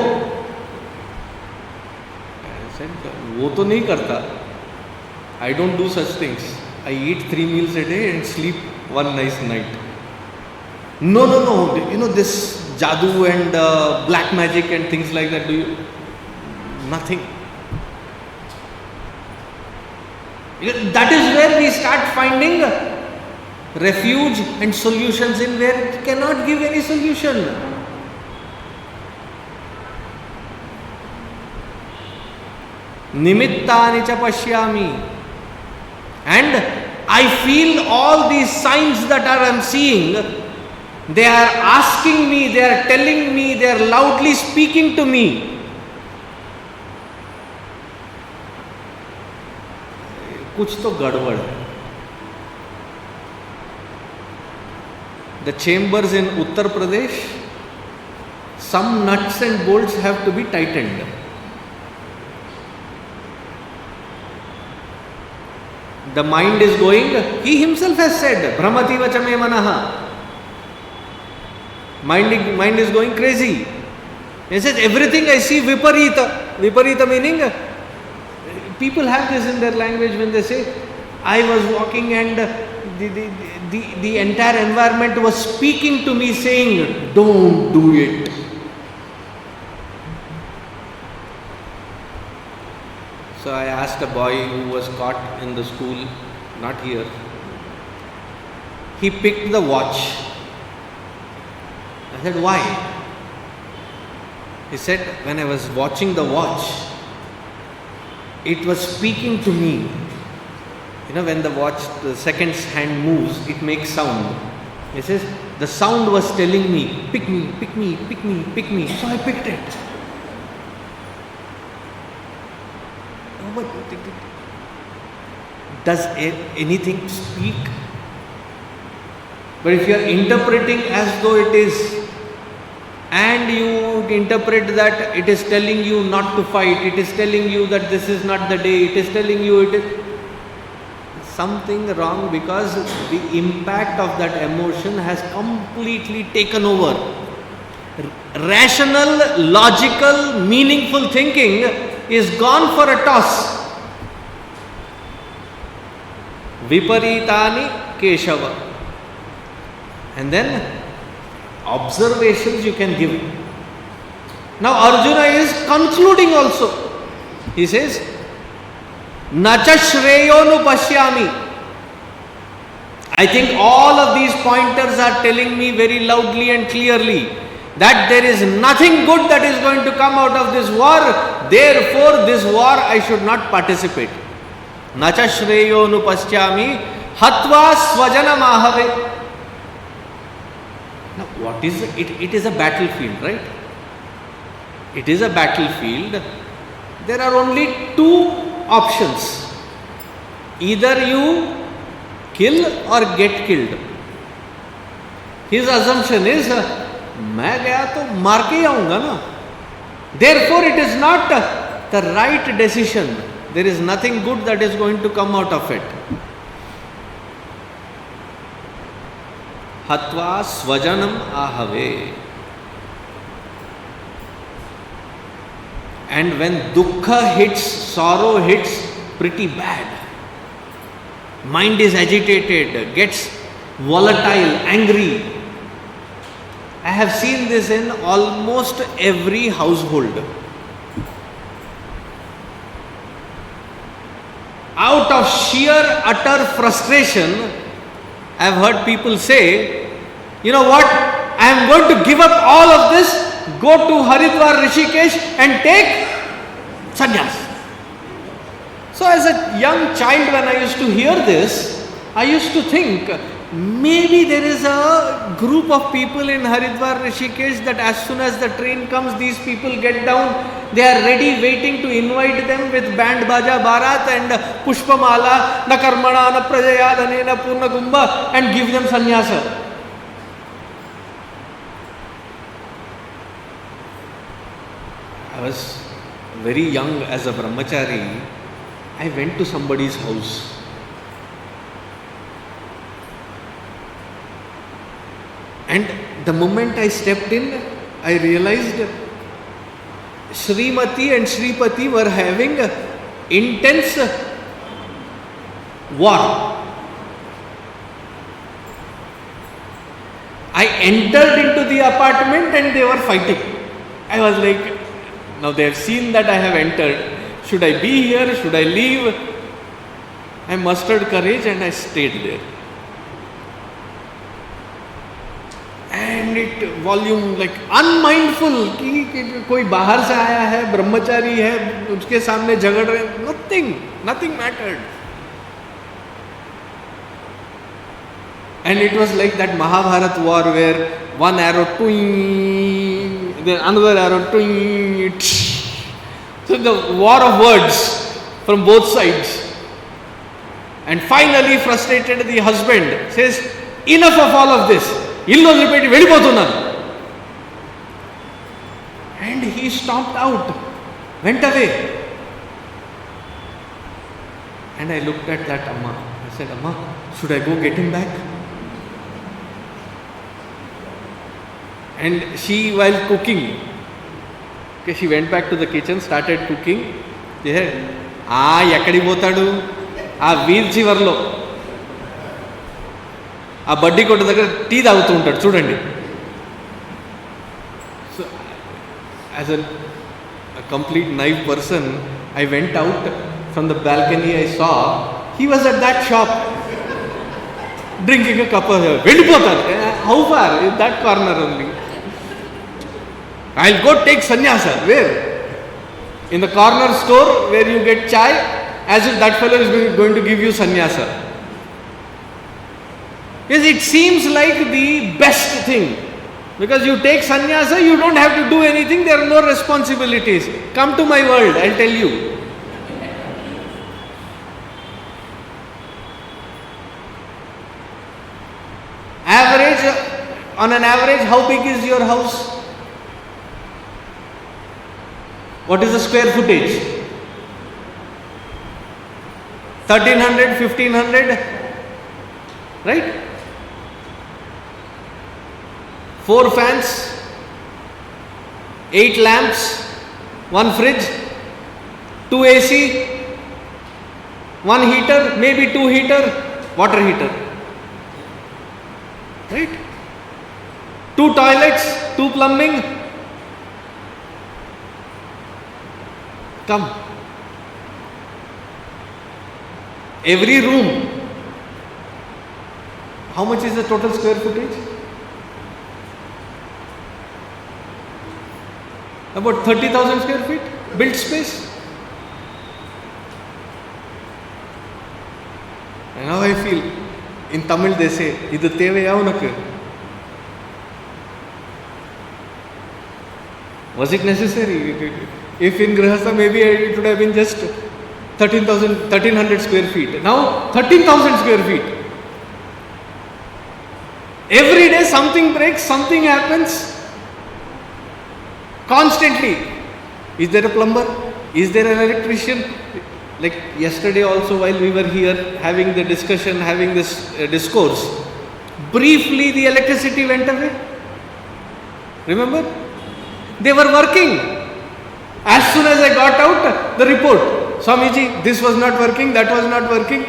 I said वो तो नहीं करता. I don't do such things. I eat 3 meals a day and sleep one nice night. No. You know this jadoo and black magic and things like that. Do you? Nothing. That is where we start finding refuge and solutions in where it cannot give any solution. Nimittani cha pashyami. And I feel all these signs that I am seeing, they are asking me, they are telling me, they are loudly speaking to me. कुछ तो गड़बड़ है. The chambers in Uttar Pradesh, some nuts and bolts have to be tightened. The mind is going, he himself has said, Brahmati vachame manaha. Mind is going crazy. He says, everything I see viparita. Viparita meaning, people have this in their language when they say, I was walking and the entire environment was speaking to me saying, don't do it. So I asked a boy who was caught in the school, not here. He picked the watch. I said, why? He said, when I was watching the watch, it was speaking to me. You know, when the watch, the second's hand moves, it makes sound. He says, the sound was telling me, pick me, pick me, pick me, pick me. So I picked it. But does anything speak? But if you are interpreting as though it is, and you interpret that it is telling you not to fight, it is telling you that this is not the day, it is telling you it is something wrong, because the impact of that emotion has completely taken over. Rational, logical, meaningful thinking is gone for a toss. Viparitani Keshava. And then observations you can give. Now Arjuna is concluding also. He says, Nacha Shreyonu Pashyami. I think all of these pointers are telling me very loudly and clearly that there is nothing good that is going to come out of this war. Therefore, this war I should not participate. Nacha Shreyo Nupashyami Hatva Swajana Mahave. Now, what is it? It is a battlefield, right? It is a battlefield. There are only two options. Either you kill or get killed. His assumption is, मैं गया तो मार के ही आऊंगा ना. Therefore, it is not the right decision. There is nothing good that is going to come out of it. Hatva swajanam ahave. And when dukkha hits, sorrow hits pretty bad, mind is agitated, gets volatile, angry. I have seen this in almost every household. Out of sheer utter frustration, I have heard people say, you know what, I am going to give up all of this, go to Haridwar, Rishikesh and take sannyas. So as a young child, when I used to hear this, I used to think, maybe there is a group of people in Haridwar, Rishikesh that as soon as the train comes, these people get down, they are ready waiting to invite them with band baja barat and pushpamala, na karmana, na prajaya, na purna kumbha, and give them sannyasa. I was very young as a brahmachari. I went to somebody's house. And the moment I stepped in, I realized Srimati and Sripati were having intense war. I entered into the apartment and they were fighting. I was like, now they have seen that I have entered. Should I be here? Should I leave? I mustered courage and I stayed there. And it volume like unmindful कि कोई बाहर से आया है, ब्रह्मचारी है, उसके सामने झगड़ रहे, nothing mattered. And it was like that Mahabharat war where one arrow twing, then another arrow twing. So the war of words from both sides. And finally frustrated the husband says, enough of all of this. And he stomped out, went away. And I looked at that Amma. I said, Amma, should I go get him back? And she, while cooking, she went back to the kitchen, started cooking. Yakadi botadu, veerchi varlo. ఆ బడ్డీ కొట్టు దగ్గర tea తాగుతూ ఉంటాడు చూడండి. So as a complete naive person, I went out from the balcony. I saw he was at that shop drinking a cup of వెళ్ళిపోతారు. How far? In that corner only. I'll go take sannyasa. Where? In the corner store where you get chai, as if that fellow is going to give you sannyasa. Yes, it seems like the best thing. Because you take sannyasa, you don't have to do anything, there are no responsibilities. Come to my world, I'll tell you. On an average, how big is your house? What is the square footage? 1300, 1500? Right? 4 fans, 8 lamps, 1 fridge, 2 AC, 1 heater, maybe 2 heater, water heater. Right? 2 toilets, 2 plumbing. Come. Every room. How much is the total square footage? About 30,000 square feet built space. And now I feel, in Tamil they say, idu thevaiya unaku? Was it necessary? If in Grihastha maybe it would have been just 1300 square feet. Now 13,000 square feet. Every day something breaks, something happens. Constantly. Is there a plumber? Is there an electrician? Like yesterday also, while we were here having the discussion, having this discourse, briefly the electricity went away. Remember? They were working. As soon as I got out, the report, Swamiji, this was not working, that was not working.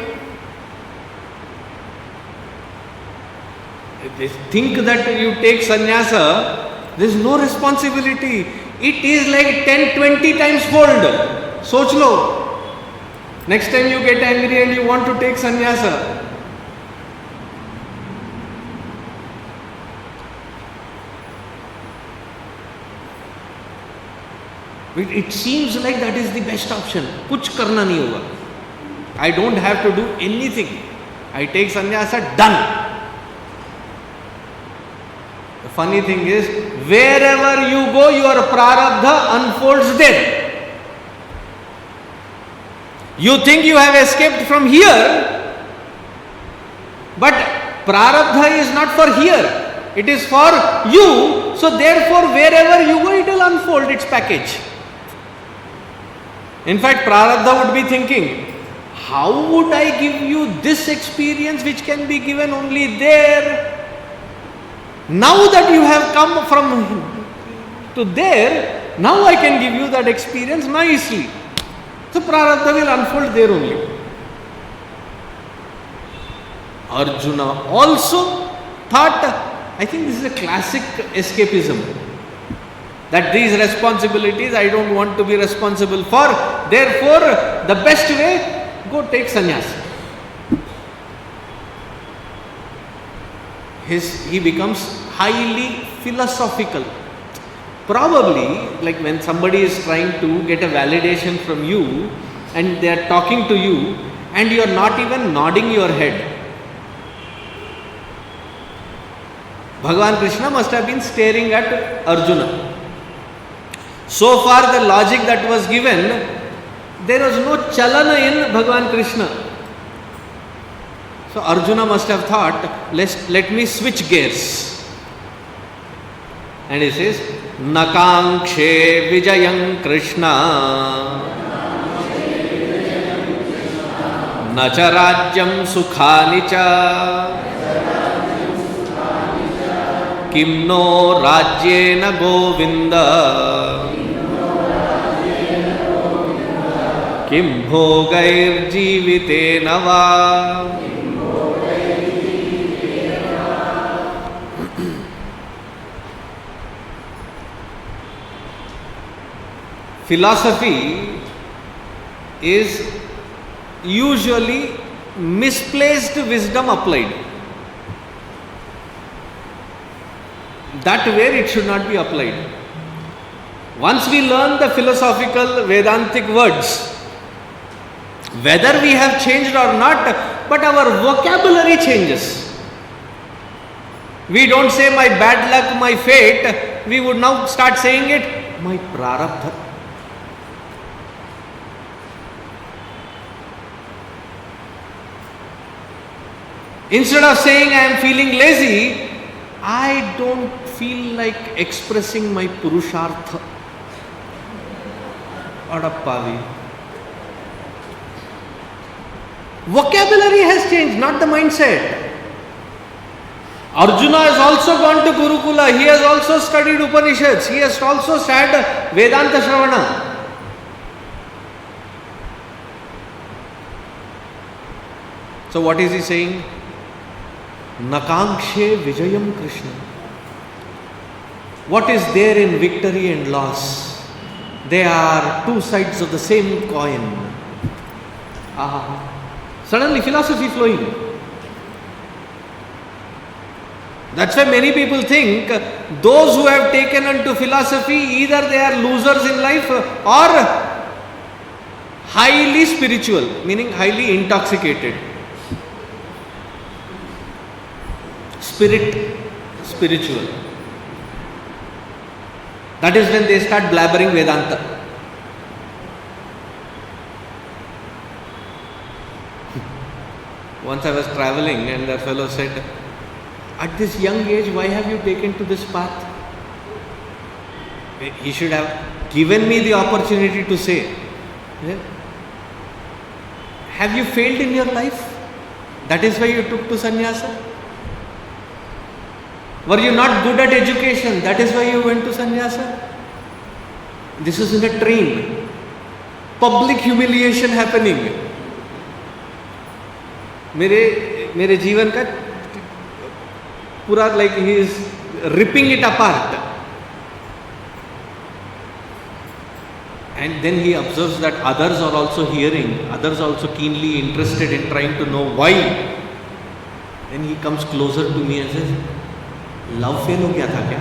They think that you take sannyasa, there is no responsibility. It is like 10-20 times fold. Soch lo. Next time you get angry and you want to take sannyasa. It seems like that is the best option. Kuch karna nahi hoga. I don't have to do anything. I take sannyasa, done. The funny thing is, wherever you go, your prarabdha unfolds there. You think you have escaped from here, but prarabdha is not for here. It is for you. So therefore, wherever you go, it will unfold its package. In fact, prarabdha would be thinking, how would I give you this experience which can be given only there? Now that you have come from to there, now I can give you that experience nicely. So prarabdha will unfold there only. Arjuna also thought, I think this is a classic escapism, that these responsibilities I don't want to be responsible for, therefore the best way, go take sannyas. He becomes highly philosophical. Probably, like when somebody is trying to get a validation from you and they are talking to you and you are not even nodding your head. Bhagavan Krishna must have been staring at Arjuna. So far the logic that was given, there was no chalana in Bhagavan Krishna. So Arjuna must have thought, let me switch gears. And he says, Nakankshe Vijayam Krishna Nacha Rajyam Sukhani Cha Kim no Rajyena Govinda Kim Bhogair Jivitena Va. Philosophy is usually misplaced wisdom applied. That way it should not be applied. Once we learn the philosophical Vedantic words, whether we have changed or not, but our vocabulary changes. We don't say my bad luck, my fate, we would now start saying it, my prarabdha. Instead of saying I am feeling lazy, I don't feel like expressing my purushartha. Adappavi. Vocabulary has changed, not the mindset. Arjuna has also gone to Gurukula. He has also studied Upanishads. He has also had Vedanta Shravana. So what is he saying? Nakankshe Vijayam Krishna. What is there in victory and loss? They are two sides of the same coin. Suddenly philosophy flowing. That's why many people think those who have taken unto philosophy, either they are losers in life or highly spiritual, meaning highly intoxicated. Spiritual. That is when they start blabbering Vedanta. Once I was traveling and the fellow said, at this young age, why have you taken to this path? He should have given me the opportunity to say, have you failed in your life? That is why you took to sannyasa? Were you not good at education? That is why you went to sannyasa? This is in a train. Public humiliation happening. मेरे जीवन का पूरा, like he is ripping it apart. And then he observes that others are also hearing, others are also keenly interested in trying to know why. Then he comes closer to me and says, love fail हो गया था क्या?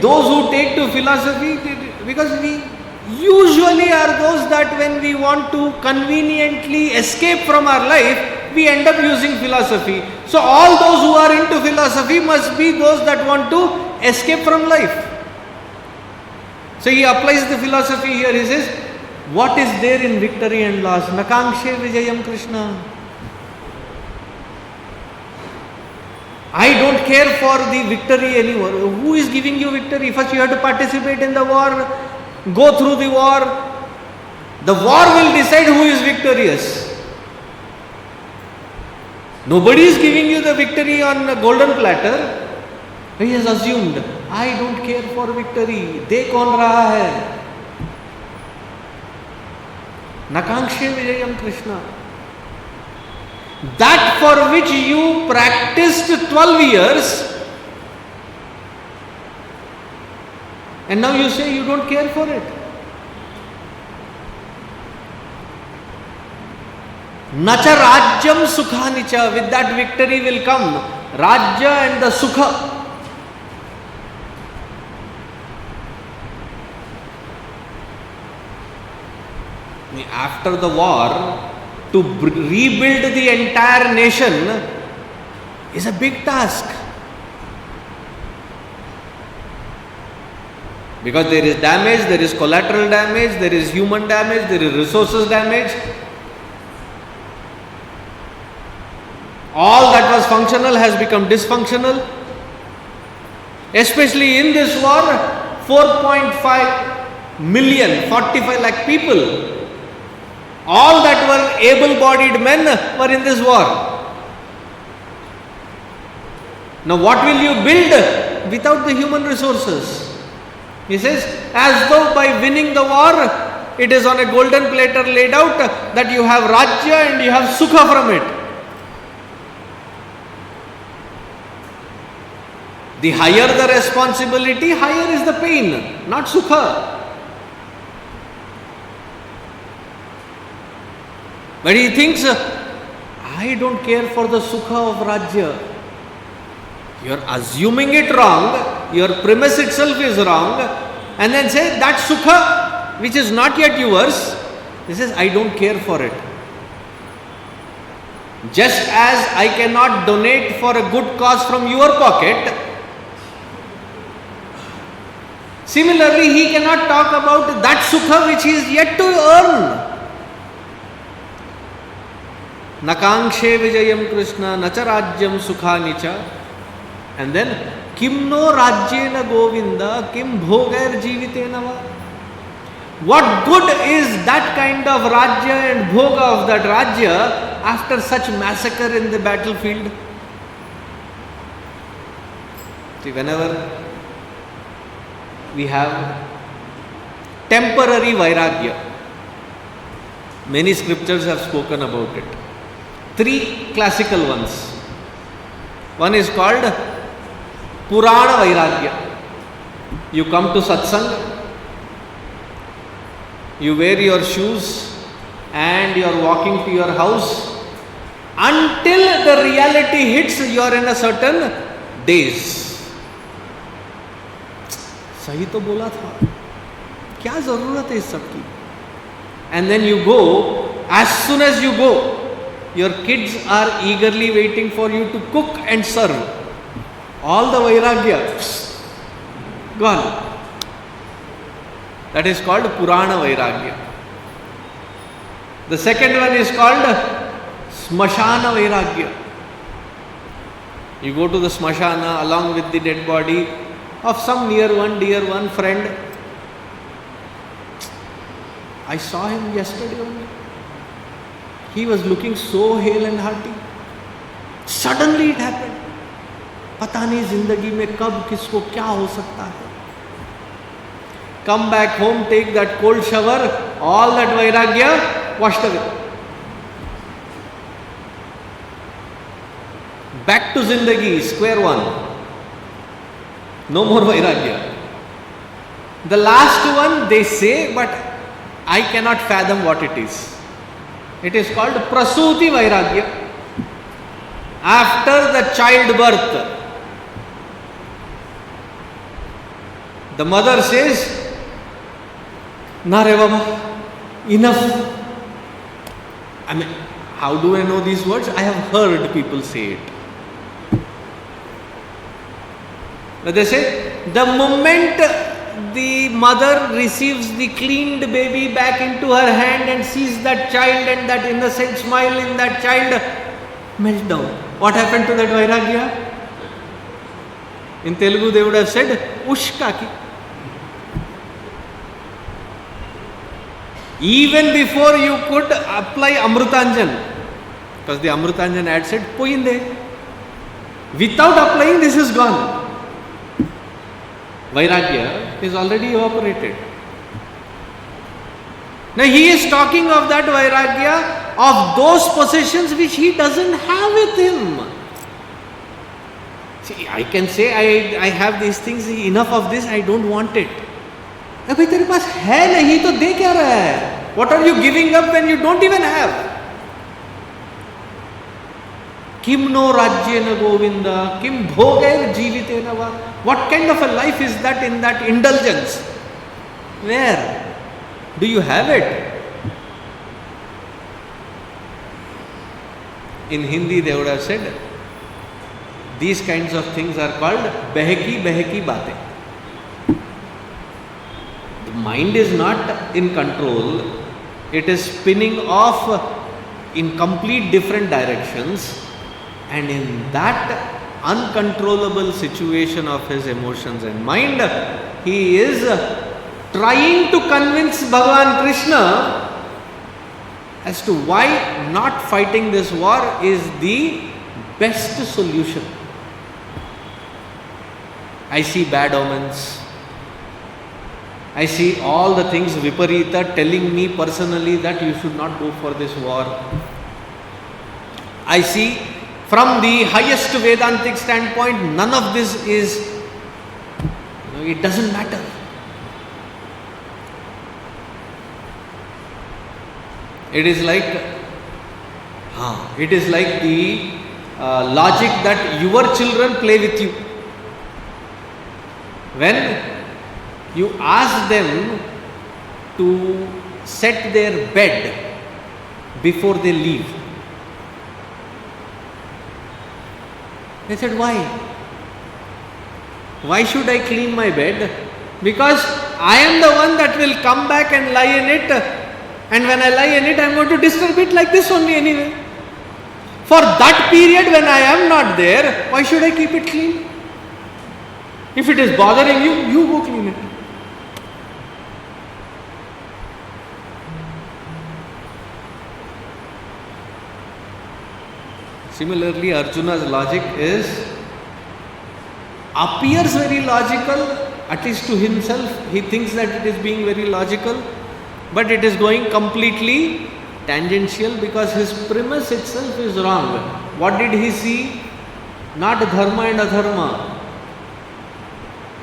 Those who take to philosophy, because we usually are those that when we want to conveniently escape from our life, we end up using philosophy. So all those who are into philosophy must be those that want to escape from life. So he applies the philosophy here. He says, what is there in victory and loss? Nakankshe Vijayam Krishna. I don't care for the victory anymore. Who is giving you victory? First you have to participate in the war, go through the war. The war will decide who is victorious. Nobody is giving you the victory on a golden platter. He has assumed I don't care for victory. दे कौन रहा है? नकांक्षे Vijayam Krishna. That for which you practiced 12 years, and now you say you don't care for it. Nacha rajyam sukhanicha. With that victory will come rajya and the sukha. After the war, to rebuild the entire nation is a big task. Because there is damage, there is collateral damage, there is human damage, there is resources damage. All that was functional has become dysfunctional. Especially in this war, 4.5 million, 45 lakh people. All that were able-bodied men were in this war. Now what will you build without the human resources? He says, as though by winning the war, it is on a golden platter laid out that you have Rajya and you have Sukha from it. The higher the responsibility, higher is the pain, not Sukha. But he thinks, I don't care for the Sukha of Rajya. You are assuming it wrong, your premise itself is wrong, and then say that Sukha which is not yet yours, he says, I don't care for it. Just as I cannot donate for a good cause from your pocket, similarly he cannot talk about that Sukha which he is yet to earn. Nakankshe vijayam Krishna, nacha rajyam sukhanicha. And then, kim no rajyena govinda, kim bhogair jivitena va. What good is that kind of rajya and bhoga of that rajya after such massacre in the battlefield? See, whenever we have temporary vairagya, many scriptures have spoken about it. 3 classical ones. One is called Purana Vairagya. You come to satsang, you wear your shoes and you are walking to your house until the reality hits you are in a certain daze. सही तो बोला था, क्या जरूरत है इस सब की? And then you go, as soon as you go, your kids are eagerly waiting for you to cook and serve. All the vairagya gone. That is called Purana Vairagya. The second one is called Smashana Vairagya. You go to the Smashana along with the dead body of some near one, dear one friend. I saw him yesterday only. He was looking so hale and hearty. Suddenly it happened. पता नहीं जिंदगी में कब किसको क्या हो सकता है. Come back home, take that cold shower, all that vairagya washed away. Back to zindagi, square one. No more vairagya. The last one they say, but I cannot fathom what it is. It is called Prasuti Vairagya. After the childbirth, the mother says, Na re baba, enough. I mean, how do I know these words? I have heard people say it. But they say, the moment the mother receives the cleaned baby back into her hand and sees that child and that innocent smile in that child, melt down. What happened to that vairagya? In Telugu they would have said, Ushkaki. Even before you could apply Amrutanjan, because the Amrutanjan had said, Poinde. Without applying, this is gone. Vairagya is already evaporated. Now he is talking of that Vairagya of those possessions which he doesn't have with him. See, I can say I have these things, enough of this, I don't want it. भाई तेरे पास है नहीं तो दे क्या रहा है? What are you giving up when you don't even have? Kim no rajyena govinda, kim bhogair jivitena va. What kind of a life is that in that indulgence? Where? Do you have it? In Hindi they would have said, these kinds of things are called behki baatein. The mind is not in control, it is spinning off in complete different directions, and in that uncontrollable situation of his emotions and mind, he is trying to convince Bhagavan Krishna as to why not fighting this war is the best solution. I see bad omens. I see all the things Viparita telling me personally that you should not go for this war. I see from the highest Vedantic standpoint, none of this is, it doesn't matter. It is like the logic that your children play with you. When you ask them to set their bed before they leave, they said, why? Why should I clean my bed? Because I am the one that will come back and lie in it, and when I lie in it, I am going to disturb it like this only anyway. For that period when I am not there, why should I keep it clean? If it is bothering you, you go clean it. Similarly, Arjuna's logic appears very logical, at least to himself. He thinks that it is being very logical, but it is going completely tangential because his premise itself is wrong. What did he see? Not dharma and adharma.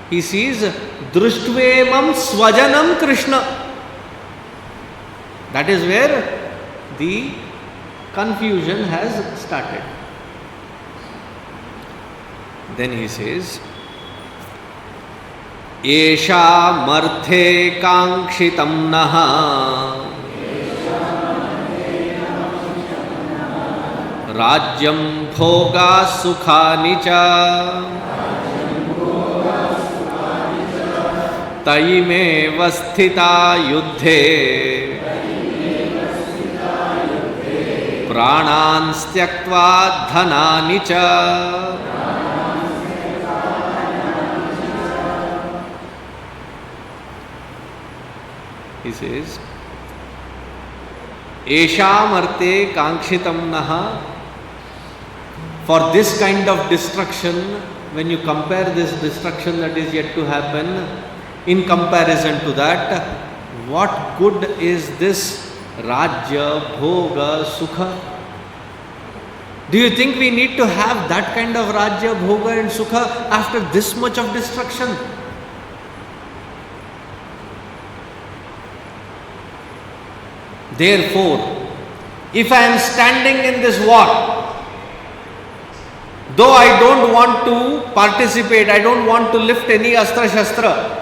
He sees drushtvaemam swajanam Krishna. That is where the confusion has started. Then he says, Esha marthe kangshitam naha Rajyam bhoga sukhani cha Taime vasthita yuddhe Pranan styaktva dhanani cha. He says, Esha marte kangshitam naha. For this kind of destruction, when you compare this destruction that is yet to happen, in comparison to that, what good is this Rajya, Bhoga, Sukha? Do you think we need to have that kind of Rajya, Bhoga and Sukha after this much of destruction? Therefore, if I am standing in this war, though I don't want to participate, I don't want to lift any Astra Shastra,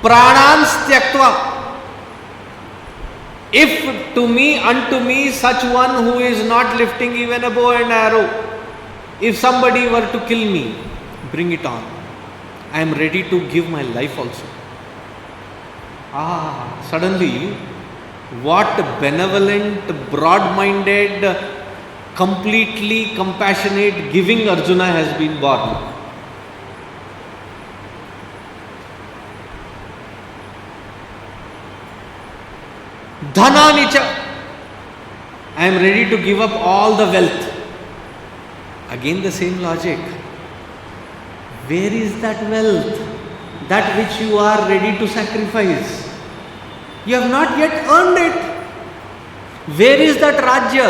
Pranan styaktva. If unto me, such one who is not lifting even a bow and arrow, if somebody were to kill me, bring it on. I am ready to give my life also. Suddenly, what benevolent, broad-minded, completely compassionate, giving Arjuna has been born. Dhananicha. I am ready to give up all the wealth. Again the same logic. Where is that wealth? That which you are ready to sacrifice. You have not yet earned it. Where is that Rajya?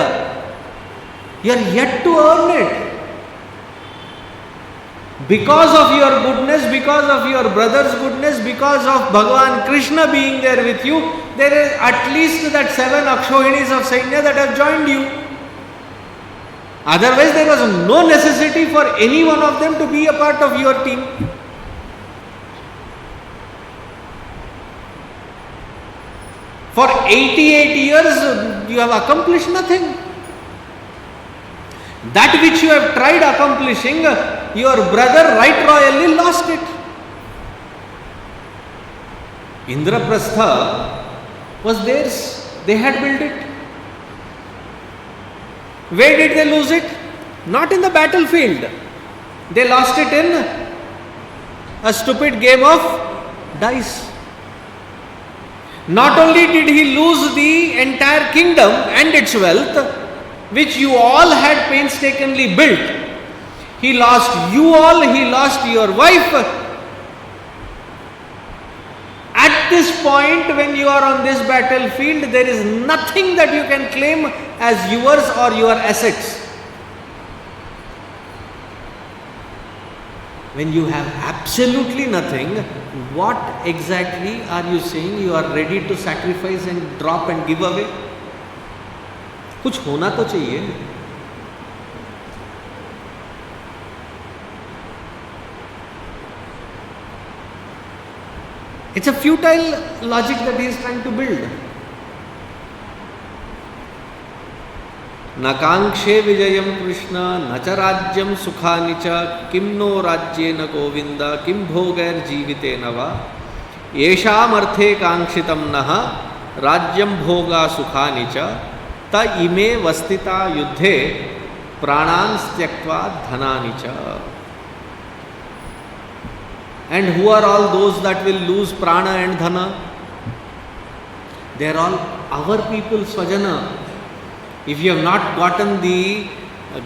You are yet to earn it. Because of your goodness, because of your brother's goodness, because of Bhagavan Krishna being there with you, there is at least that 7 Akshohinis of Sainya that have joined you. Otherwise, there was no necessity for any one of them to be a part of your team. For 88 years, you have accomplished nothing. That which you have tried accomplishing, your brother right royally lost it. Indraprastha was theirs. They had built it. Where did they lose it? Not in the battlefield. They lost it in a stupid game of dice. Not only did he lose the entire kingdom and its wealth, which you all had painstakingly built, he lost you all, he lost your wife. At this point, when you are on this battlefield, there is nothing that you can claim as yours or your assets. When you have absolutely nothing, what exactly are you saying you are ready to sacrifice and drop and give away? कुछ होना तो चाहिए. It's a futile logic that he is trying to build. न कांक्षे विजयम कृष्ण न च राज्यम सुखानि च किं no राज्येन Govind किं भोगैर्जीवितेन वा येषामर्थे कांक्षितं नः राज्यं भोगा सुखानि च त इमे वस्तिता युद्धे प्राणान् त्यक्त्वा धनानि च. And who are all those that will lose prana and dhana? They are all our people, Swajana. If you have not gotten the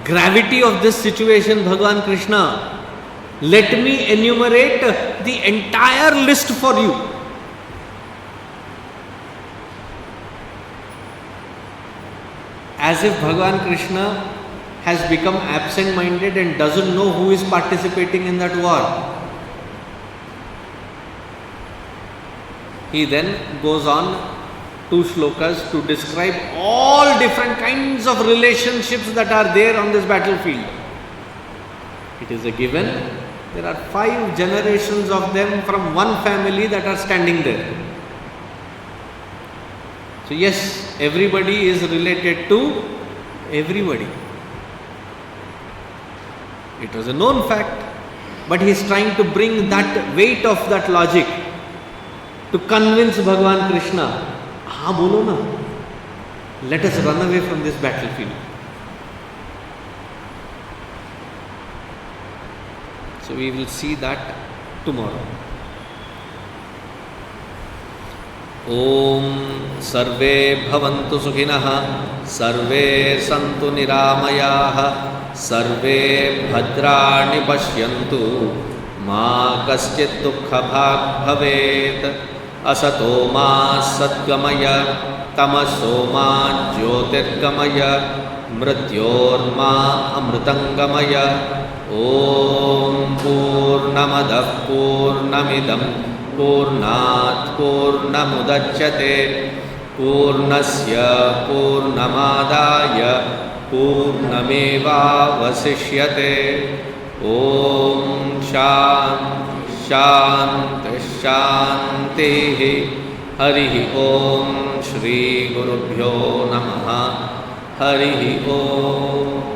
gravity of this situation, Bhagavan Krishna, let me enumerate the entire list for you. As if Bhagavan Krishna has become absent-minded and doesn't know who is participating in that war. He then goes on 2 shlokas to describe all different kinds of relationships that are there on this battlefield. It is a given. There are 5 generations of them from one family that are standing there. So yes, everybody is related to everybody. It was a known fact, but he is trying to bring that weight of that logic to convince Bhagavan Krishna, हाँ बोलो ना, let us run away from this battlefield. So we will see that tomorrow. Om Sarve Bhavantu Sukhinah Sarve Santu Niramayaha Sarve Bhadrani Pashyantu Ma Kaschit Dukkha Bhag Bhavet Asato Ma Satgamaya Tamaso Ma Jyotirgamaya Mrityor Ma Amritangamaya Om Purnamadah Purnamidam Purnat Purnamudachyate Purnasya Purnamadaya Purnameva Vasishyate. Om Shanti Shanti Hari Om Shri Gurubhyo Namaha Hari Om.